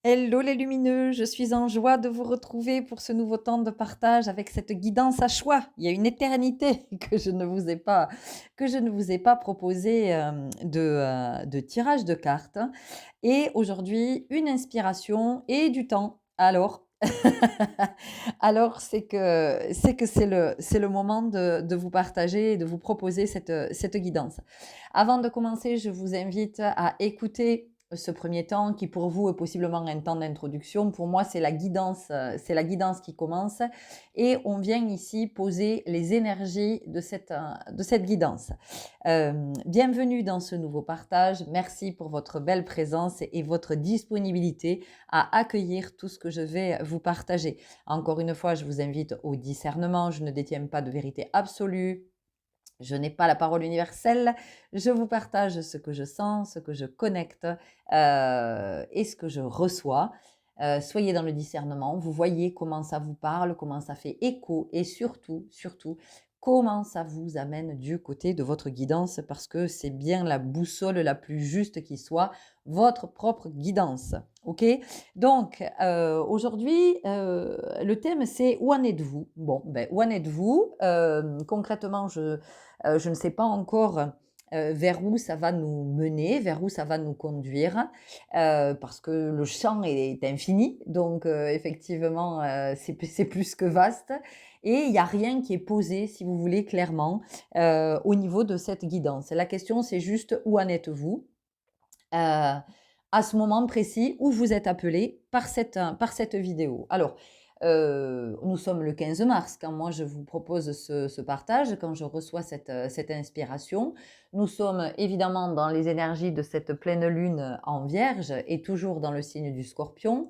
Hello les lumineux, je suis en joie de vous retrouver pour ce nouveau temps de partage avec cette guidance à choix. Il y a une éternité que je ne vous ai pas proposé de tirage de cartes. Et aujourd'hui, une inspiration et du temps. Alors, alors c'est que c'est le moment de vous partager et de vous proposer cette guidance. Avant de commencer, je vous invite à écouter ce premier temps qui pour vous est possiblement un temps d'introduction. Pour moi, c'est la guidance qui commence et on vient ici poser les énergies de cette guidance. Bienvenue dans ce nouveau partage. Merci pour votre belle présence et votre disponibilité à accueillir tout ce que je vais vous partager. Encore une fois, je vous invite au discernement. Je ne détiens pas de vérité absolue. Je n'ai pas la parole universelle, je vous partage ce que je sens, ce que je connecte et ce que je reçois. Soyez dans le discernement, vous voyez comment ça vous parle, comment ça fait écho et surtout, comment ça vous amène du côté de votre guidance parce que c'est bien la boussole la plus juste qui soit, votre propre guidance. Ok. Donc, aujourd'hui, le thème c'est où en êtes-vous? Bon, ben, où en êtes-vous? Concrètement, je ne sais pas encore vers où ça va nous mener, vers où ça va nous conduire, parce que le champ est infini, donc effectivement, c'est plus que vaste, et il n'y a rien qui est posé, si vous voulez, clairement, au niveau de cette guidance. La question, c'est juste où en êtes-vous à ce moment précis où vous êtes appelé par cette vidéo. Alors, nous sommes le 15 mars quand moi je vous propose ce partage, quand je reçois cette inspiration. Nous sommes évidemment dans les énergies de cette pleine lune en Vierge et toujours dans le signe du Scorpion.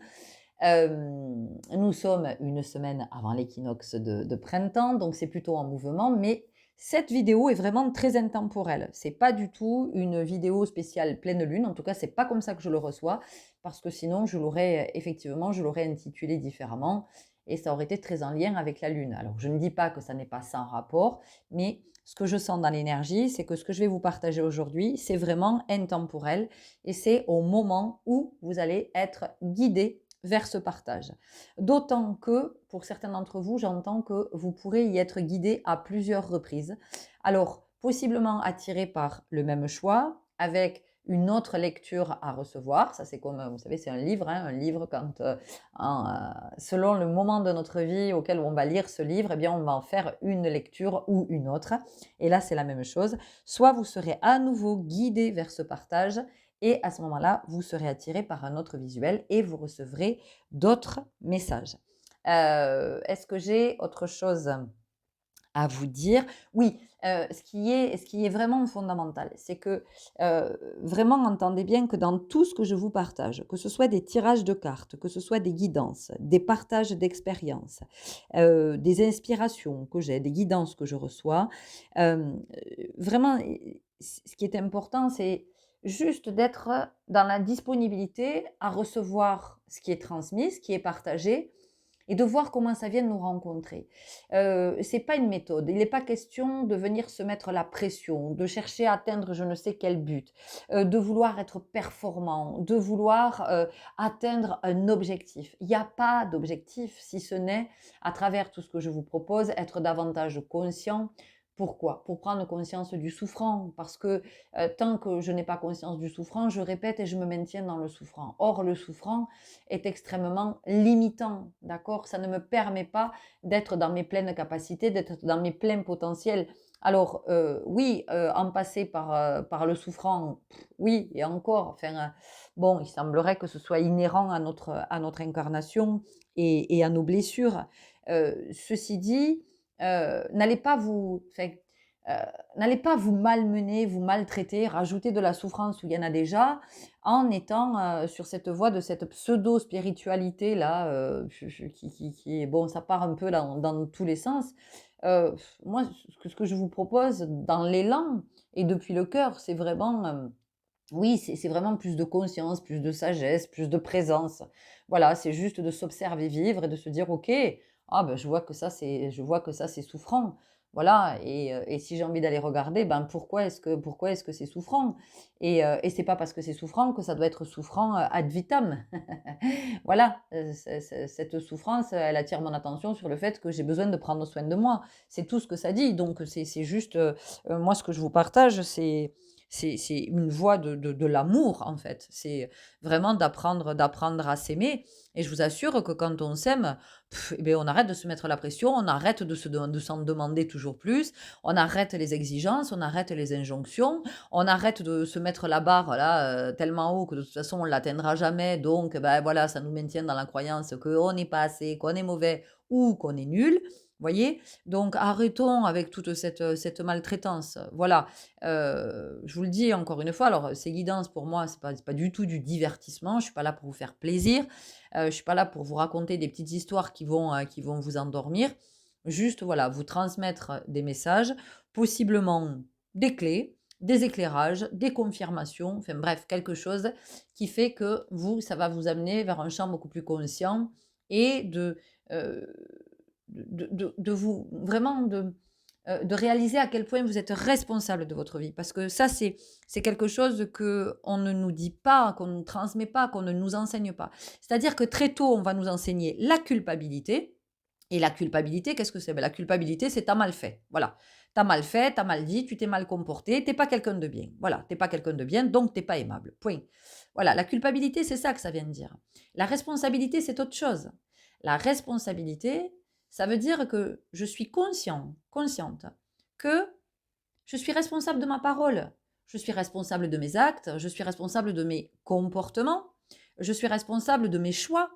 Nous sommes une semaine avant l'équinoxe de printemps, donc c'est plutôt en mouvement, mais cette vidéo est vraiment très intemporelle. C'est pas du tout une vidéo spéciale pleine lune, en tout cas c'est pas comme ça que je le reçois, parce que sinon je l'aurais intitulé différemment et ça aurait été très en lien avec la lune. Alors je ne dis pas que ça n'est pas sans rapport, mais ce que je sens dans l'énergie, c'est que ce que je vais vous partager aujourd'hui, c'est vraiment intemporel et c'est au moment où vous allez être guidé vers ce partage. D'autant que, pour certains d'entre vous, j'entends que vous pourrez y être guidé à plusieurs reprises. Alors, possiblement attiré par le même choix, avec une autre lecture à recevoir. Ça, c'est comme, vous savez, c'est un livre. Un livre, selon le moment de notre vie auquel on va lire ce livre, eh bien, on va en faire une lecture ou une autre. Et là, c'est la même chose. Soit vous serez à nouveau guidé vers ce partage, et à ce moment-là, vous serez attiré par un autre visuel et vous recevrez d'autres messages. Est-ce que j'ai autre chose à vous dire? Oui, ce qui est vraiment fondamental, c'est que vraiment entendez bien que dans tout ce que je vous partage, que ce soit des tirages de cartes, que ce soit des guidances, des partages d'expériences, des inspirations que j'ai, des guidances que je reçois, vraiment, ce qui est important, c'est juste d'être dans la disponibilité à recevoir ce qui est transmis, ce qui est partagé et de voir comment ça vient nous rencontrer. C'est pas une méthode. Il n'est pas question de venir se mettre la pression, de chercher à atteindre je ne sais quel but, de vouloir être performant, de vouloir atteindre un objectif. Il n'y a pas d'objectif si ce n'est, à travers tout ce que je vous propose, être davantage conscient. Pourquoi? Pour prendre conscience du souffrant, parce que tant que je n'ai pas conscience du souffrant, je répète et je me maintiens dans le souffrant. Or, le souffrant est extrêmement limitant, d'accord? Ça ne me permet pas d'être dans mes pleines capacités, d'être dans mes pleins potentiels. Alors, oui, en passer par le souffrant, oui, et encore, enfin, bon, il semblerait que ce soit inhérent à notre incarnation et à nos blessures. Ceci dit, n'allez pas n'allez pas vous malmener, vous maltraiter, rajouter de la souffrance où il y en a déjà, en étant sur cette voie de cette pseudo-spiritualité là, qui est, bon, ça part un peu dans tous les sens. Euh, Moi, ce que je vous propose dans l'élan et depuis le cœur, c'est vraiment, oui, c'est vraiment plus de conscience, plus de sagesse, plus de présence. Voilà, c'est juste de s'observer vivre et de se dire, ok, ah ben je vois que ça c'est souffrant. Voilà, et si j'ai envie d'aller regarder, ben pourquoi est-ce que c'est souffrant? Et c'est pas parce que c'est souffrant que ça doit être souffrant, ad vitam. Voilà, cette souffrance, elle attire mon attention sur le fait que j'ai besoin de prendre soin de moi. C'est tout ce que ça dit. Donc c'est juste, moi ce que je vous partage, c'est une voie de l'amour en fait. C'est vraiment d'apprendre à s'aimer, et je vous assure que quand on s'aime, eh beh, on arrête de se mettre la pression, on arrête de s'en demander toujours plus, on arrête les exigences, on arrête les injonctions, on arrête de se mettre la barre là, tellement haut que de toute façon on l'atteindra jamais, donc bah, voilà, ça nous maintient dans la croyance qu'on n'est pas assez, qu'on est mauvais ou qu'on est nul, voyez? Donc arrêtons avec toute cette maltraitance, voilà. Je vous le dis encore une fois, alors ces guidances pour moi, c'est pas du tout du divertissement, je suis pas là pour vous faire plaisir, je suis pas là pour vous raconter des petites histoires qui vont vous endormir. Juste, voilà, vous transmettre des messages, possiblement des clés, des éclairages, des confirmations, enfin bref, quelque chose qui fait que vous, ça va vous amener vers un champ beaucoup plus conscient, et heu, de vous vraiment de réaliser à quel point vous êtes responsable de votre vie. Parce que ça, c'est quelque chose qu'on ne nous dit pas, qu'on ne nous transmet pas, qu'on ne nous enseigne pas. C'est-à-dire que très tôt, on va nous enseigner la culpabilité. Et la culpabilité, qu'est-ce que c'est? Ben, la culpabilité, c'est t'as mal fait. Voilà. T'as mal fait, t'as mal dit, tu t'es mal comporté, t'es pas quelqu'un de bien. Voilà, t'es pas quelqu'un de bien, donc t'es pas aimable. Point. Voilà, la culpabilité, c'est ça que ça vient de dire. La responsabilité, c'est autre chose. La responsabilité, ça veut dire que je suis consciente, que je suis responsable de ma parole, je suis responsable de mes actes, je suis responsable de mes comportements, je suis responsable de mes choix.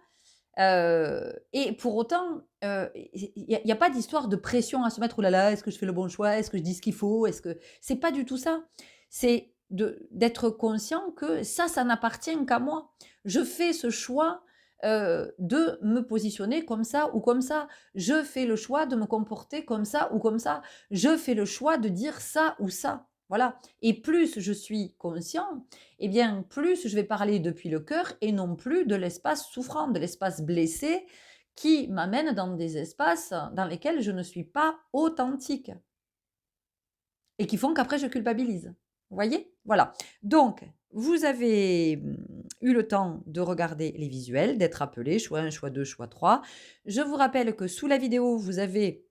Et pour autant, il y a pas d'histoire de pression à se mettre: «Oh là là, est-ce que je fais le bon choix? Est-ce que je dis ce qu'il faut? Est-ce que» c'est pas du tout ça. C'est d'être conscient que ça n'appartient qu'à moi. Je fais ce choix, de me positionner comme ça ou comme ça. Je fais le choix de me comporter comme ça ou comme ça. Je fais le choix de dire ça ou ça. Voilà, et plus je suis conscient, eh bien, plus je vais parler depuis le cœur et non plus de l'espace souffrant, de l'espace blessé, qui m'amène dans des espaces dans lesquels je ne suis pas authentique et qui font qu'après je culpabilise. Vous voyez? Voilà. Donc, vous avez eu le temps de regarder les visuels, d'être appelé, choix 1, choix 2, choix 3. Je vous rappelle que sous la vidéo, vous avez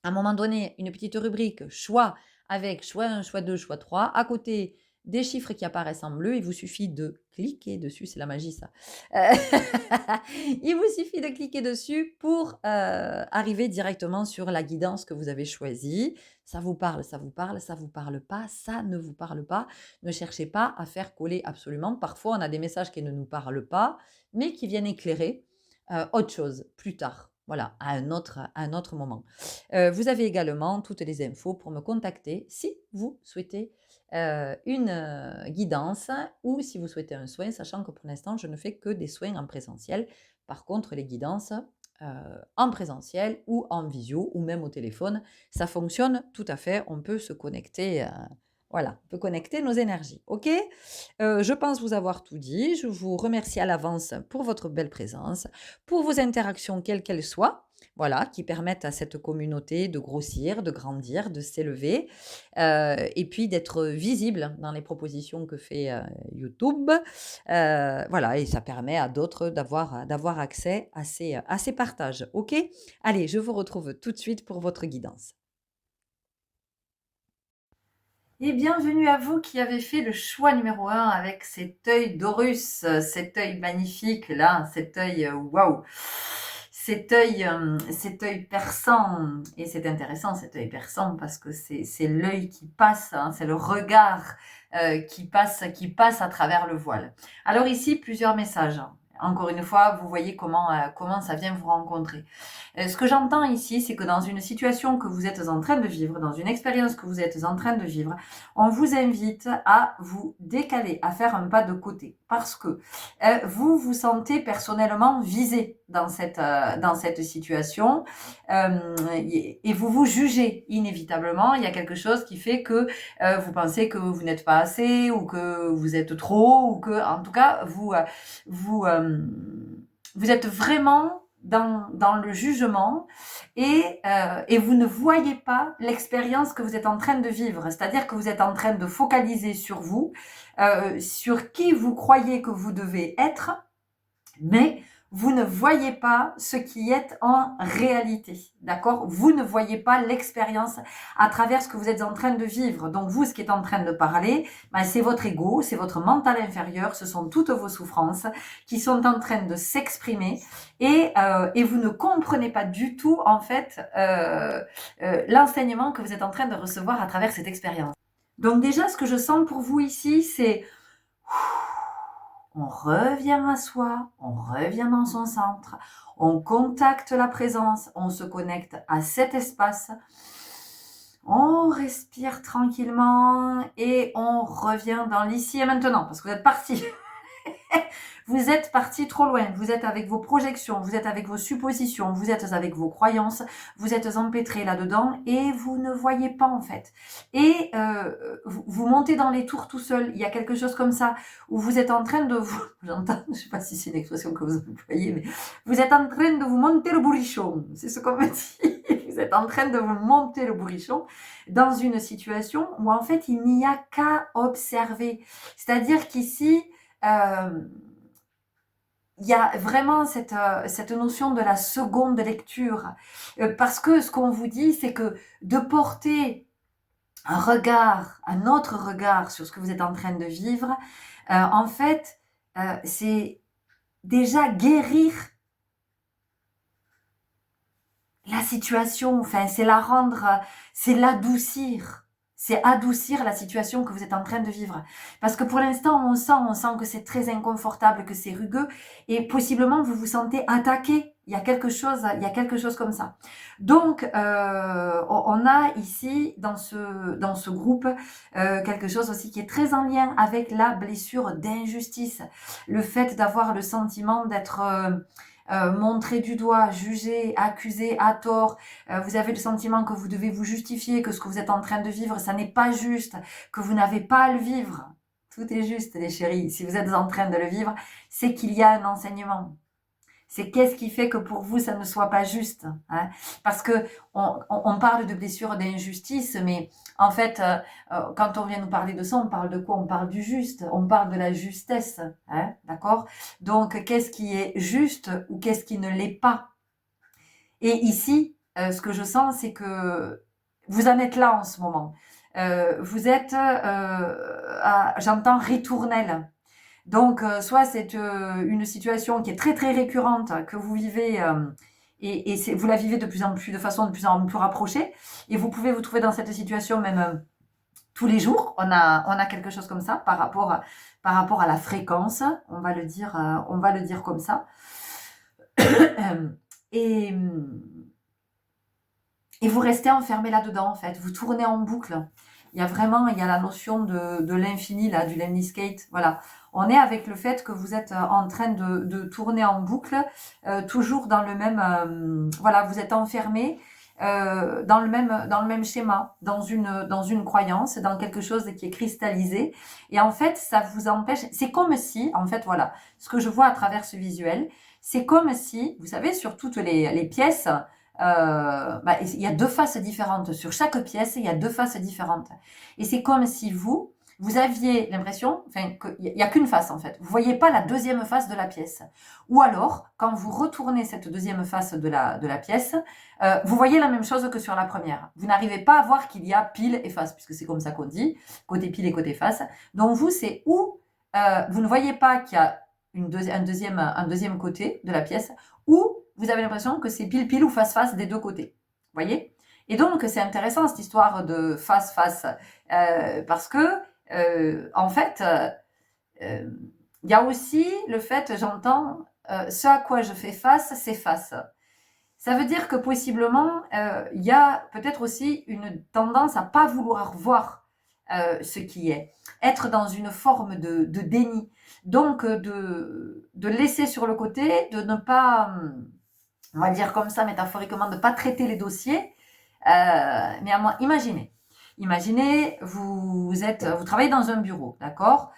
à un moment donné une petite rubrique choix avec choix 1, choix 2, choix 3. À côté, des chiffres qui apparaissent en bleu. Il vous suffit de cliquer dessus. C'est la magie, ça. Euh, il vous suffit de cliquer dessus pour arriver directement sur la guidance que vous avez choisie. Ça vous parle, ça vous parle, ça vous parle pas, ça ne vous parle pas. Ne cherchez pas à faire coller absolument. Parfois, on a des messages qui ne nous parlent pas, mais qui viennent éclairer autre chose plus tard. Voilà, à un autre moment. Vous avez également toutes les infos pour me contacter si vous souhaitez une guidance, ou si vous souhaitez un soin, sachant que pour l'instant, je ne fais que des soins en présentiel. Par contre, les guidances en présentiel ou en visio ou même au téléphone, ça fonctionne tout à fait. On peut se connecter. Voilà, on peut connecter nos énergies. OK? Je pense vous avoir tout dit. Je vous remercie à l'avance pour votre belle présence, pour vos interactions, quelles qu'elles soient, voilà, qui permettent à cette communauté de grossir, de grandir, de s'élever, et puis d'être visible dans les propositions que fait YouTube. Voilà, et ça permet à d'autres d'avoir accès à ces partages. OK? Allez, je vous retrouve tout de suite pour votre guidance. Et bienvenue à vous qui avez fait le choix numéro 1 avec cet œil d'Horus, cet œil magnifique là, cet œil waouh, cet œil perçant. Et c'est intéressant cet œil perçant parce que c'est l'œil qui passe, hein, c'est le regard qui passe à travers le voile. Alors ici, plusieurs messages. Encore une fois, vous voyez comment ça vient vous rencontrer. Ce que j'entends ici, c'est que dans une situation que vous êtes en train de vivre, dans une expérience que vous êtes en train de vivre, on vous invite à vous décaler, à faire un pas de côté, parce que vous vous sentez personnellement visé dans cette situation, et vous vous jugez inévitablement. Il y a quelque chose qui fait que vous pensez que vous n'êtes pas assez, ou que vous êtes trop, ou que, en tout cas, vous êtes vraiment dans le jugement et vous ne voyez pas l'expérience que vous êtes en train de vivre. C'est-à-dire que vous êtes en train de focaliser sur vous, sur qui vous croyez que vous devez être, mais vous ne voyez pas ce qui est en réalité, d'accord? Vous ne voyez pas l'expérience à travers ce que vous êtes en train de vivre. Donc vous, ce qui est en train de parler, ben, c'est votre ego, c'est votre mental inférieur, ce sont toutes vos souffrances qui sont en train de s'exprimer et vous ne comprenez pas du tout, en fait, l'enseignement que vous êtes en train de recevoir à travers cette expérience. Donc déjà, ce que je sens pour vous ici, c'est... On revient à soi, on revient dans son centre, on contacte la présence, on se connecte à cet espace, on respire tranquillement et on revient dans l'ici et maintenant, parce que vous êtes parti. Vous êtes parti trop loin, vous êtes avec vos projections, vous êtes avec vos suppositions, vous êtes avec vos croyances, vous êtes empêtré là-dedans et vous ne voyez pas en fait. Et vous montez dans les tours tout seul, il y a quelque chose comme ça, où vous êtes en train de vous... J'entends, je ne sais pas si c'est une expression que vous employez, mais vous êtes en train de vous monter le bourrichon, c'est ce qu'on me dit. Vous êtes en train de vous monter le bourrichon dans une situation où en fait il n'y a qu'à observer. C'est-à-dire qu'ici... il y a vraiment cette notion de la seconde lecture. Parce que ce qu'on vous dit, c'est que de porter un autre regard sur ce que vous êtes en train de vivre, en fait, c'est déjà guérir la situation, enfin, c'est la rendre, c'est l'adoucir. C'est adoucir la situation que vous êtes en train de vivre. Parce que pour l'instant, on sent que c'est très inconfortable, que c'est rugueux, et possiblement vous vous sentez attaqué. Il y a quelque chose comme ça. Donc, on a ici, dans ce groupe, quelque chose aussi qui est très en lien avec la blessure d'injustice. Le fait d'avoir le sentiment d'être... montré du doigt, jugé, accusé à tort, vous avez le sentiment que vous devez vous justifier, que ce que vous êtes en train de vivre, ça n'est pas juste, que vous n'avez pas à le vivre. Tout est juste, les chéris. Si vous êtes en train de le vivre, c'est qu'il y a un enseignement. C'est qu'est-ce qui fait que pour vous, ça ne soit pas juste, hein? Parce que on parle de blessure d'injustice, mais en fait, quand on vient nous parler de ça, on parle de quoi? On parle du juste, on parle de la justesse, hein? D'accord? Donc, qu'est-ce qui est juste ou qu'est-ce qui ne l'est pas? Et ici, ce que je sens, c'est que vous en êtes là en ce moment. Vous êtes, j'entends ritournelle. Donc, soit c'est une situation qui est très très récurrente, que vous vivez et vous la vivez de façon de plus en plus rapprochée, et vous pouvez vous trouver dans cette situation même tous les jours. On a quelque chose comme ça par rapport à la fréquence, on va le dire comme ça. et vous restez enfermé là-dedans en fait, vous tournez en boucle. Il y a la notion de l'infini là, du lemniscate, voilà. On est avec le fait que vous êtes en train de tourner en boucle, toujours dans le même, voilà, vous êtes enfermé dans le même schéma, dans une croyance, dans quelque chose qui est cristallisé. Et en fait, ça vous empêche. C'est comme si, en fait, voilà, ce que je vois à travers ce visuel, c'est comme si, vous savez, sur toutes les pièces. Il y a deux faces différentes. Sur chaque pièce, il y a deux faces différentes. Et c'est comme si vous aviez l'impression, enfin, qu'il n'y a qu'une face en fait. Vous voyez pas la deuxième face de la pièce. Ou alors, quand vous retournez cette deuxième face de la pièce, vous voyez la même chose que sur la première. Vous n'arrivez pas à voir qu'il y a pile et face, puisque c'est comme ça qu'on dit, côté pile et côté face. Donc vous, c'est où vous ne voyez pas qu'il y a un deuxième côté de la pièce, ou vous avez l'impression que c'est pile-pile ou face-face des deux côtés. Vous voyez? Et donc, c'est intéressant cette histoire de face-face, parce que, en fait, il y a aussi le fait, j'entends, ce à quoi je fais face, c'est face. Ça veut dire que possiblement, il y a peut-être aussi une tendance à pas vouloir voir ce qui est. Être dans une forme de déni. Donc, de laisser sur le côté, de ne pas, on va dire comme ça métaphoriquement, de ne pas traiter les dossiers. Mais imaginez, vous travaillez dans un bureau, d'accord?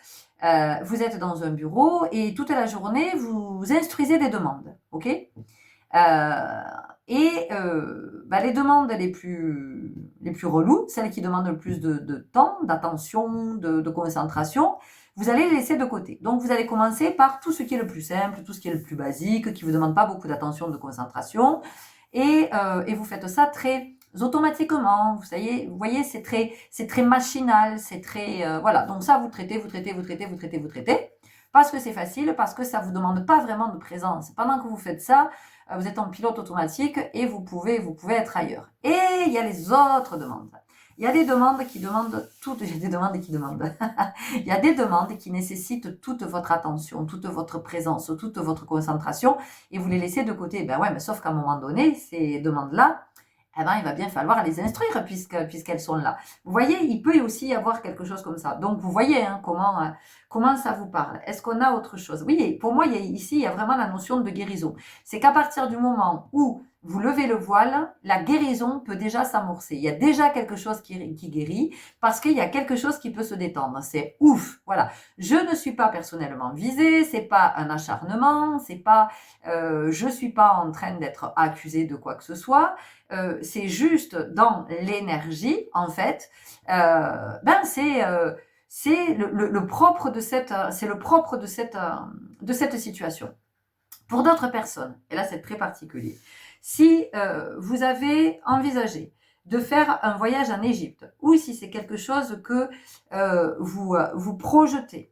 Vous êtes dans un bureau et toute la journée, vous instruisez des demandes, ok? Les demandes les plus reloues, celles qui demandent le plus de temps, d'attention, de concentration, vous allez les laisser de côté. Donc, vous allez commencer par tout ce qui est le plus simple, tout ce qui est le plus basique, qui ne vous demande pas beaucoup d'attention, de concentration. Et vous faites ça très automatiquement. Vous voyez, c'est très machinal, c'est très... voilà, donc ça, vous traitez. Parce que c'est facile, parce que ça ne vous demande pas vraiment de présence. Pendant que vous faites ça, vous êtes en pilote automatique et vous pouvez être ailleurs. Et il y a les autres demandes. Il y a des demandes qui demandent toutes, il y a des demandes qui demandent. Il y a des demandes qui nécessitent toute votre attention, toute votre présence, toute votre concentration et vous les laissez de côté. Ben ouais, mais sauf qu'à un moment donné, ces demandes-là, eh ben, il va bien falloir les instruire puisqu'elles sont là. Vous voyez, il peut aussi y avoir quelque chose comme ça. Donc, vous voyez hein, comment ça vous parle. Est-ce qu'on a autre chose? Oui, pour moi, il y a vraiment la notion de guérison. C'est qu'à partir du moment où vous levez le voile, la guérison peut déjà s'amorcer. Il y a déjà quelque chose qui guérit parce qu'il y a quelque chose qui peut se détendre. C'est ouf, voilà. Je ne suis pas personnellement visée, c'est pas un acharnement, c'est pas, je suis pas en train d'être accusée de quoi que ce soit. C'est juste dans l'énergie, en fait. C'est le propre de cette situation. Pour d'autres personnes, et là c'est très particulier, si vous avez envisagé de faire un voyage en Égypte, ou si c'est quelque chose que vous projetez,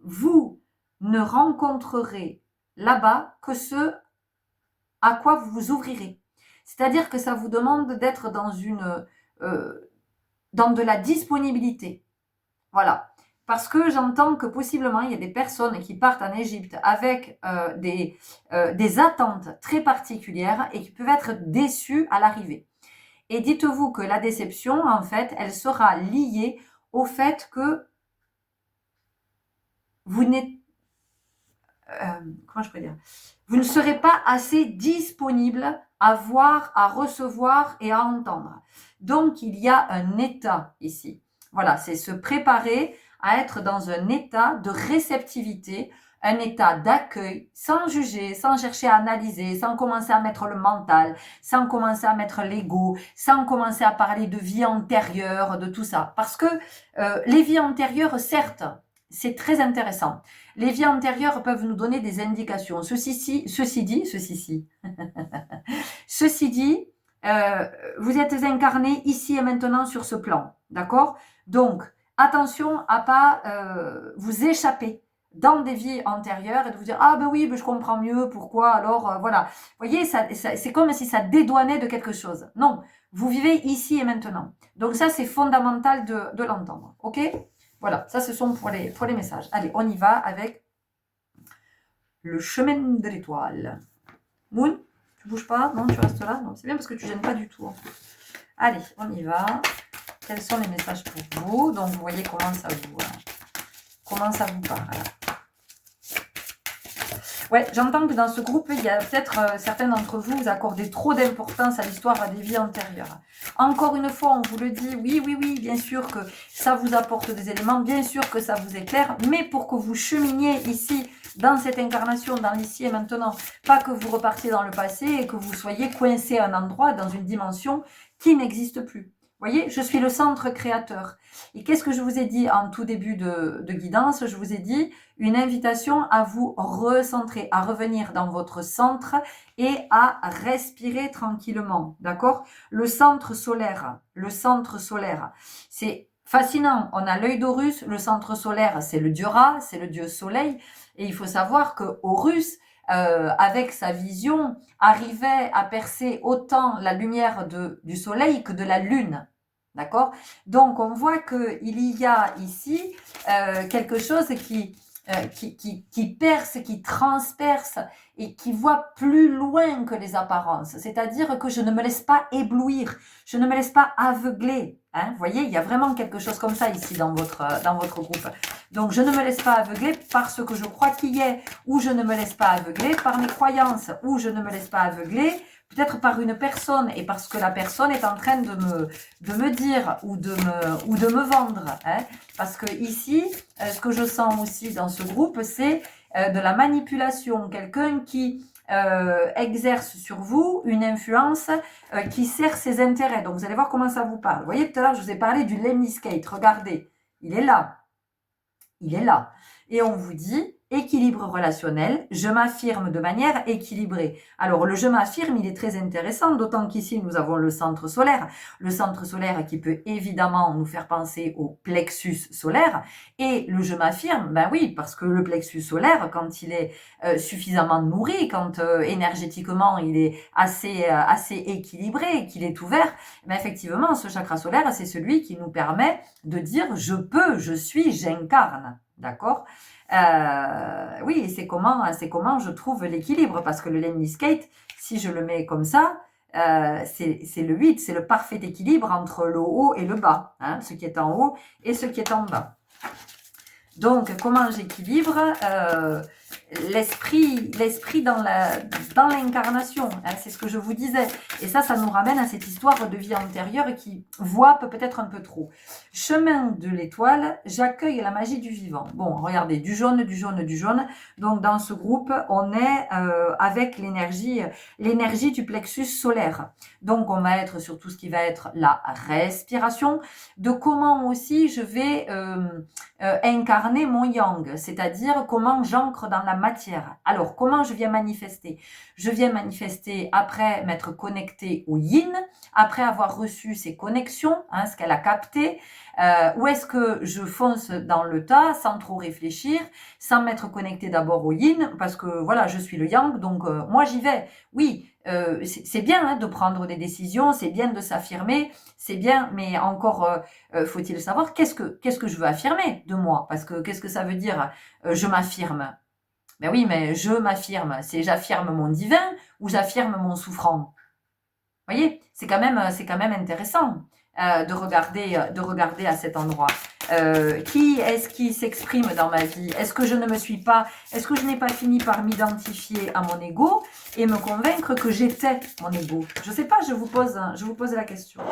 vous ne rencontrerez là-bas que ce à quoi vous vous ouvrirez. C'est-à-dire que ça vous demande d'être dans de la disponibilité. Voilà. Parce que j'entends que possiblement, il y a des personnes qui partent en Égypte avec des attentes très particulières et qui peuvent être déçues à l'arrivée. Et dites-vous que la déception, en fait, elle sera liée au fait que vous n'êtes... comment je peux dire? Vous ne serez pas assez disponible à voir, à recevoir et à entendre. Donc, il y a un état ici. Voilà, c'est se préparer à être dans un état de réceptivité, un état d'accueil, sans juger, sans chercher à analyser, sans commencer à mettre le mental, sans commencer à mettre l'ego, sans commencer à parler de vie antérieure, de tout ça. Parce que les vies antérieures, certes, c'est très intéressant. Les vies antérieures peuvent nous donner des indications. Ceci dit, vous êtes incarné ici et maintenant sur ce plan, d'accord? Donc, attention à pas vous échapper dans des vies antérieures et de vous dire ah ben oui, ben je comprends mieux pourquoi alors voilà. Vous voyez, c'est comme si ça dédouanait de quelque chose. Non, vous vivez ici et maintenant. Donc ça, c'est fondamental de l'entendre, ok? Voilà, ça ce sont pour les messages. Allez, on y va avec le chemin de l'étoile. Moon, tu bouges pas? Non, tu restes là? Non, c'est bien parce que tu gênes pas du tout. En fait. Allez, on y va. Quels sont les messages pour vous? Donc, vous voyez comment ça vous parle. Ouais, j'entends que dans ce groupe, il y a peut-être certains d'entre vous, vous accordez trop d'importance à l'histoire des vies antérieures. Encore une fois, on vous le dit, oui, bien sûr que ça vous apporte des éléments, bien sûr que ça vous éclaire, mais pour que vous cheminiez ici, dans cette incarnation, dans l'ici et maintenant, pas que vous repartiez dans le passé et que vous soyez coincé à un endroit, dans une dimension qui n'existe plus. Vous voyez, je suis le centre créateur. Et qu'est-ce que je vous ai dit en tout début de guidance? Je vous ai dit une invitation à vous recentrer, à revenir dans votre centre et à respirer tranquillement, d'accord? Le centre solaire, c'est fascinant. On a l'œil d'Horus, le centre solaire, c'est le dieu Ra, c'est le dieu soleil. Et il faut savoir que Horus, avec sa vision, arrivait à percer autant la lumière du soleil que de la lune. D'accord? Donc, on voit qu'il y a ici quelque chose qui perce, qui transperce et qui voit plus loin que les apparences. C'est-à-dire que je ne me laisse pas éblouir, je ne me laisse pas aveugler. Hein? Vous voyez, il y a vraiment quelque chose comme ça ici dans votre groupe. Donc, je ne me laisse pas aveugler parce que je crois qu'il y est, ou je ne me laisse pas aveugler par mes croyances, ou je ne me laisse pas aveugler peut-être par une personne et parce que la personne est en train de me dire ou de me vendre. Hein? Parce que ici, ce que je sens aussi dans ce groupe, c'est de la manipulation. Quelqu'un qui exerce sur vous une influence qui sert ses intérêts. Donc, vous allez voir comment ça vous parle. Vous voyez, tout à l'heure, je vous ai parlé du lemniscate. Regardez, il est là. Il est là. Et on vous dit équilibre relationnel, je m'affirme de manière équilibrée. Alors le je m'affirme, il est très intéressant, d'autant qu'ici nous avons le centre solaire qui peut évidemment nous faire penser au plexus solaire. Et le je m'affirme, ben oui, parce que le plexus solaire, quand il est suffisamment nourri, quand énergétiquement il est assez équilibré, qu'il est ouvert, ben effectivement ce chakra solaire, c'est celui qui nous permet de dire je peux, je suis, j'incarne. D'accord? Oui, c'est comment je trouve l'équilibre, parce que le lemniscate, si je le mets comme ça, c'est le 8, c'est le parfait équilibre entre le haut et le bas, hein, ce qui est en haut et ce qui est en bas. Donc, comment j'équilibre l'esprit dans l'incarnation, hein, c'est ce que je vous disais. Et ça nous ramène à cette histoire de vie antérieure qui voit peut-être un peu trop. Chemin de l'étoile, j'accueille la magie du vivant. Bon, regardez, du jaune, du jaune, du jaune. Donc, dans ce groupe, on est avec l'énergie du plexus solaire. Donc, on va être sur tout ce qui va être la respiration, de comment aussi je vais incarner mon yang, c'est-à-dire comment j'ancre dans la matière. Alors, comment je viens manifester? Je viens manifester après m'être connecté au yin, après avoir reçu ses connexions, hein, ce qu'elle a capté, ou est-ce que je fonce dans le tas sans trop réfléchir, sans m'être connecté d'abord au yin, parce que voilà, je suis le yang, donc moi j'y vais. Oui, c'est bien hein, de prendre des décisions, c'est bien de s'affirmer, c'est bien, mais encore faut-il savoir qu'est-ce que je veux affirmer de moi, parce que qu'est-ce que ça veut dire je m'affirme? Ben oui, mais je m'affirme, c'est j'affirme mon divin ou j'affirme mon souffrant. Vous voyez, c'est quand même intéressant de regarder à cet endroit. Qui est-ce qui s'exprime dans ma vie? Est-ce que je n'ai pas fini par m'identifier à mon ego et me convaincre que j'étais mon ego? Je ne sais pas, je vous pose la question.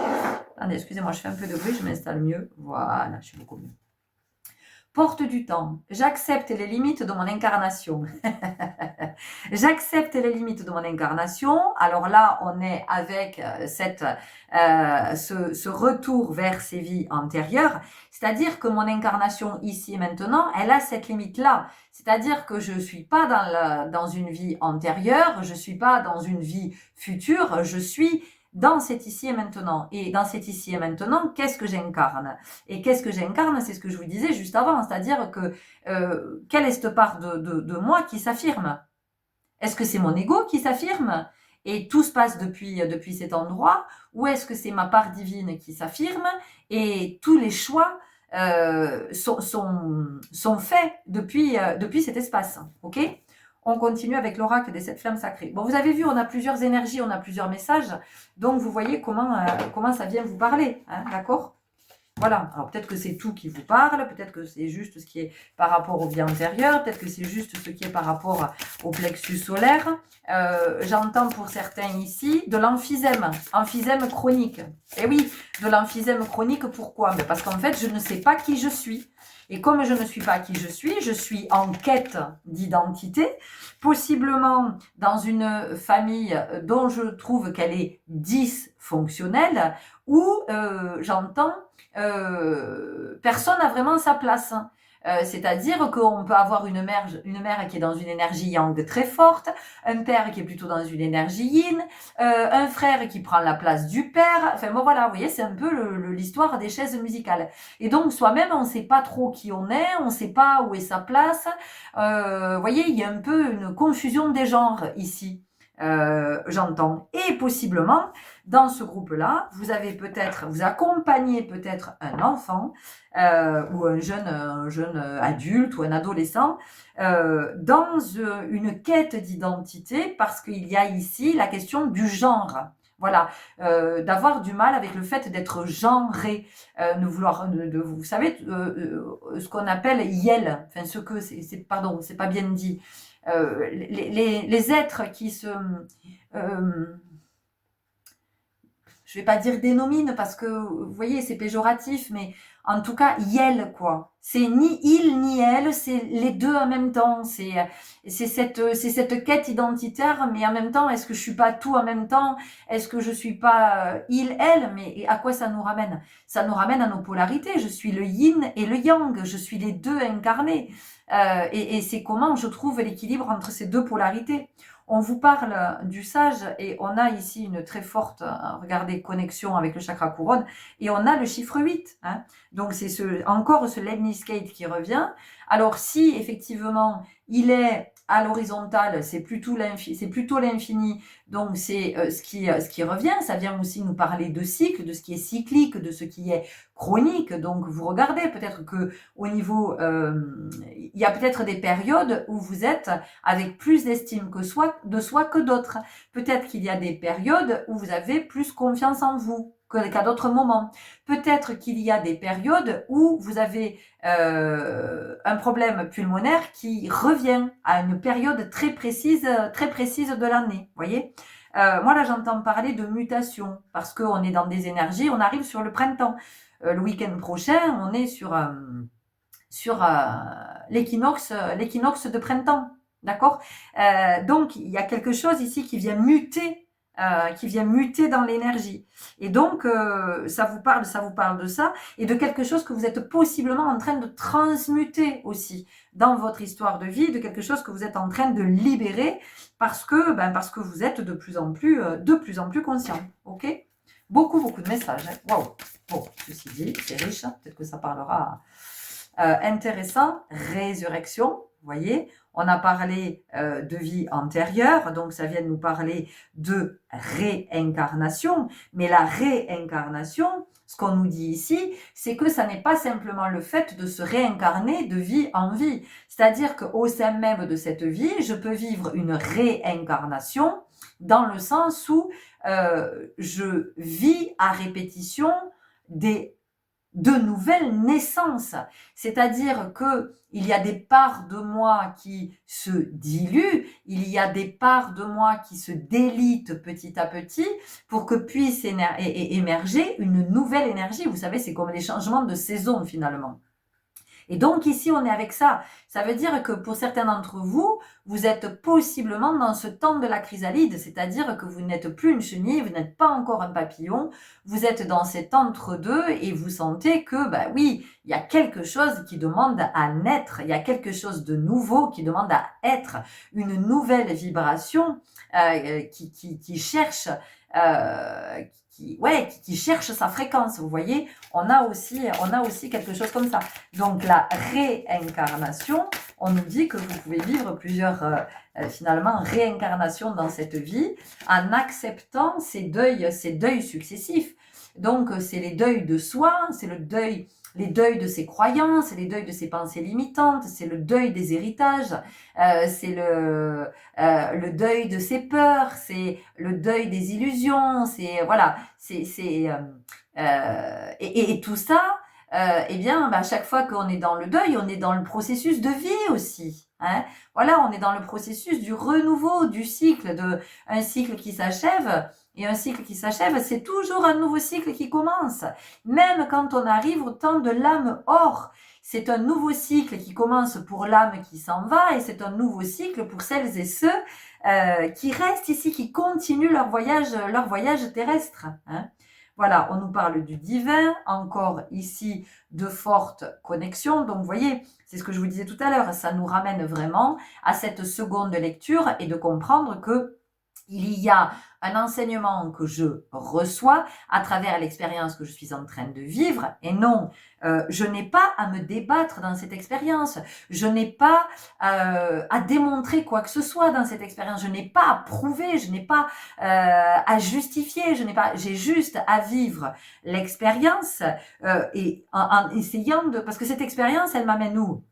Attendez, excusez-moi, je fais un peu de bruit, je m'installe mieux. Voilà, je suis beaucoup mieux. Porte du temps. J'accepte les limites de mon incarnation. J'accepte les limites de mon incarnation. Alors là, on est avec ce retour vers ces vies antérieures. C'est-à-dire que mon incarnation ici et maintenant, elle a cette limite-là. C'est-à-dire que je ne suis pas dans une vie antérieure, je ne suis pas dans une vie future, je suis dans cet ici et maintenant. Et dans cet ici et maintenant, qu'est-ce que j'incarne? Et qu'est-ce que j'incarne? C'est ce que je vous disais juste avant, c'est-à-dire que quelle est cette part de moi qui s'affirme? Est-ce que c'est mon ego qui s'affirme et tout se passe depuis cet endroit? Ou est-ce que c'est ma part divine qui s'affirme et tous les choix sont faits depuis cet espace? Ok? On continue avec l'oracle des 7 flammes sacrées. Bon, vous avez vu, on a plusieurs énergies, on a plusieurs messages. Donc, vous voyez comment ça vient vous parler. Hein, d'accord? Voilà. Alors, peut-être que c'est tout qui vous parle. Peut-être que c'est juste ce qui est par rapport aux vies antérieures. Peut-être que c'est juste ce qui est par rapport au plexus solaire. J'entends pour certains ici de l'emphysème. Emphysème chronique. Et oui, de l'emphysème chronique. Pourquoi? Parce qu'en fait, je ne sais pas qui je suis. Et comme je ne suis pas qui je suis en quête d'identité, possiblement dans une famille dont je trouve qu'elle est dysfonctionnelle, où j'entends personne n'a vraiment sa place. C'est-à-dire qu'on peut avoir une mère qui est dans une énergie yang très forte, un père qui est plutôt dans une énergie yin, un frère qui prend la place du père. Enfin bon voilà, vous voyez, c'est un peu l'histoire des chaises musicales. Et donc soi-même, on ne sait pas trop qui on est, on ne sait pas où est sa place. Vous voyez, il y a un peu une confusion des genres ici. J'entends. Et possiblement, dans ce groupe-là, vous accompagnez peut-être un enfant ou un jeune adulte ou un adolescent dans une quête d'identité, parce qu'il y a ici la question du genre. Voilà, d'avoir du mal avec le fait d'être genré, vous savez, ce qu'on appelle yel, enfin c'est pas bien dit. Les êtres qui se je vais pas dire dénomine parce que vous voyez c'est péjoratif, mais en tout cas, yel, quoi. C'est ni il ni elle, c'est les deux en même temps. C'est cette quête identitaire, mais en même temps, est-ce que je suis pas tout en même temps? Est-ce que je suis pas il, elle? Mais à quoi ça nous ramène? Ça nous ramène à nos polarités. Je suis le yin et le yang. Je suis les deux incarnés. Et c'est comment je trouve l'équilibre entre ces deux polarités. On vous parle du sage et on a ici une très forte, regardez, connexion avec le chakra couronne et on a le chiffre 8. Hein. Donc c'est encore ce lemniscate qui revient. Alors si effectivement il est à l'horizontale, c'est plutôt l'infini, donc c'est ce qui revient. Ça vient aussi nous parler de cycle, de ce qui est cyclique, de ce qui est chronique. Donc vous regardez peut-être que au niveau, il y a peut-être des périodes où vous êtes avec plus d'estime de soi que d'autres. Peut-être qu'il y a des périodes où vous avez plus confiance en vous qu'à d'autres moments. Peut-être qu'il y a des périodes où vous avez un problème pulmonaire qui revient à une période très précise de l'année. Voyez, moi là j'entends parler de mutation parce qu'on est dans des énergies, on arrive sur le printemps. Le week-end prochain, on est sur l'équinoxe de printemps. D'accord. Donc il y a quelque chose ici qui vient muter dans l'énergie. Et donc ça vous parle de ça et de quelque chose que vous êtes possiblement en train de transmuter aussi dans votre histoire de vie, de quelque chose que vous êtes en train de libérer parce que vous êtes de plus en plus conscient. Ok. Beaucoup de messages. Hein. Waouh. Bon, ceci dit, c'est riche. Hein. Peut-être que ça parlera. Intéressant, résurrection, vous voyez, on a parlé de vie antérieure, donc ça vient nous parler de réincarnation, mais la réincarnation, ce qu'on nous dit ici, c'est que ça n'est pas simplement le fait de se réincarner de vie en vie, c'est-à-dire qu'au sein même de cette vie, je peux vivre une réincarnation dans le sens où je vis à répétition de nouvelles naissances. C'est-à-dire que il y a des parts de moi qui se diluent, il y a des parts de moi qui se délitent petit à petit pour que puisse émerger une nouvelle énergie. Vous savez, c'est comme les changements de saison finalement. Et donc ici, on est avec ça. Ça veut dire que pour certains d'entre vous, vous êtes possiblement dans ce temps de la chrysalide, c'est-à-dire que vous n'êtes plus une chenille, vous n'êtes pas encore un papillon, vous êtes dans cet entre-deux et vous sentez que, bah oui, il y a quelque chose qui demande à naître, il y a quelque chose de nouveau qui demande à être, une nouvelle vibration qui cherche... qui cherche sa fréquence, vous voyez, on a aussi quelque chose comme ça. Donc la réincarnation, on nous dit que vous pouvez vivre plusieurs finalement réincarnations dans cette vie en acceptant ces deuils successifs. Donc c'est les deuils de soi, c'est les deuils de ses croyances, les deuils de ses pensées limitantes, c'est le deuil des héritages, c'est le deuil de ses peurs, c'est le deuil des illusions, c'est voilà, et tout ça, eh bien, à chaque fois qu'on est dans le deuil, on est dans le processus de vie aussi. Hein. Voilà, on est dans le processus du renouveau, du cycle, un cycle qui s'achève. Et un cycle qui s'achève, c'est toujours un nouveau cycle qui commence. Même quand on arrive au temps de l'âme or, c'est un nouveau cycle qui commence pour l'âme qui s'en va et c'est un nouveau cycle pour celles et ceux qui restent ici, qui continuent leur voyage terrestre. Hein. Voilà, on nous parle du divin, encore ici de fortes connexions. Donc, vous voyez, c'est ce que je vous disais tout à l'heure, ça nous ramène vraiment à cette seconde lecture et de comprendre que il y a un enseignement que je reçois à travers l'expérience que je suis en train de vivre et non, je n'ai pas à me débattre dans cette expérience, je n'ai pas à démontrer quoi que ce soit dans cette expérience, je n'ai pas à prouver, je n'ai pas à justifier, j'ai juste à vivre l'expérience et en essayant parce que cette expérience, elle m'amène où?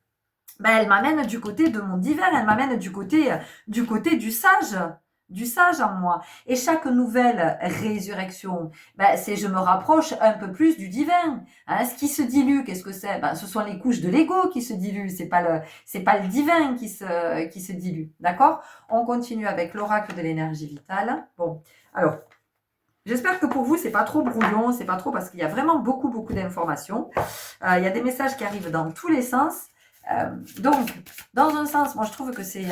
Elle m'amène du côté de mon divin, elle m'amène du côté du sage en moi. Et chaque nouvelle résurrection, c'est je me rapproche un peu plus du divin. Hein, ce qui se dilue, qu'est-ce que c'est? Ce sont les couches de l'ego qui se diluent. C'est pas le divin qui se dilue. D'accord? On continue avec l'oracle de l'énergie vitale. Bon, alors. J'espère que pour vous, c'est pas trop brouillon, c'est pas trop parce qu'il y a vraiment beaucoup, beaucoup d'informations. Il y a des messages qui arrivent dans tous les sens. Donc, dans un sens, moi je trouve que c'est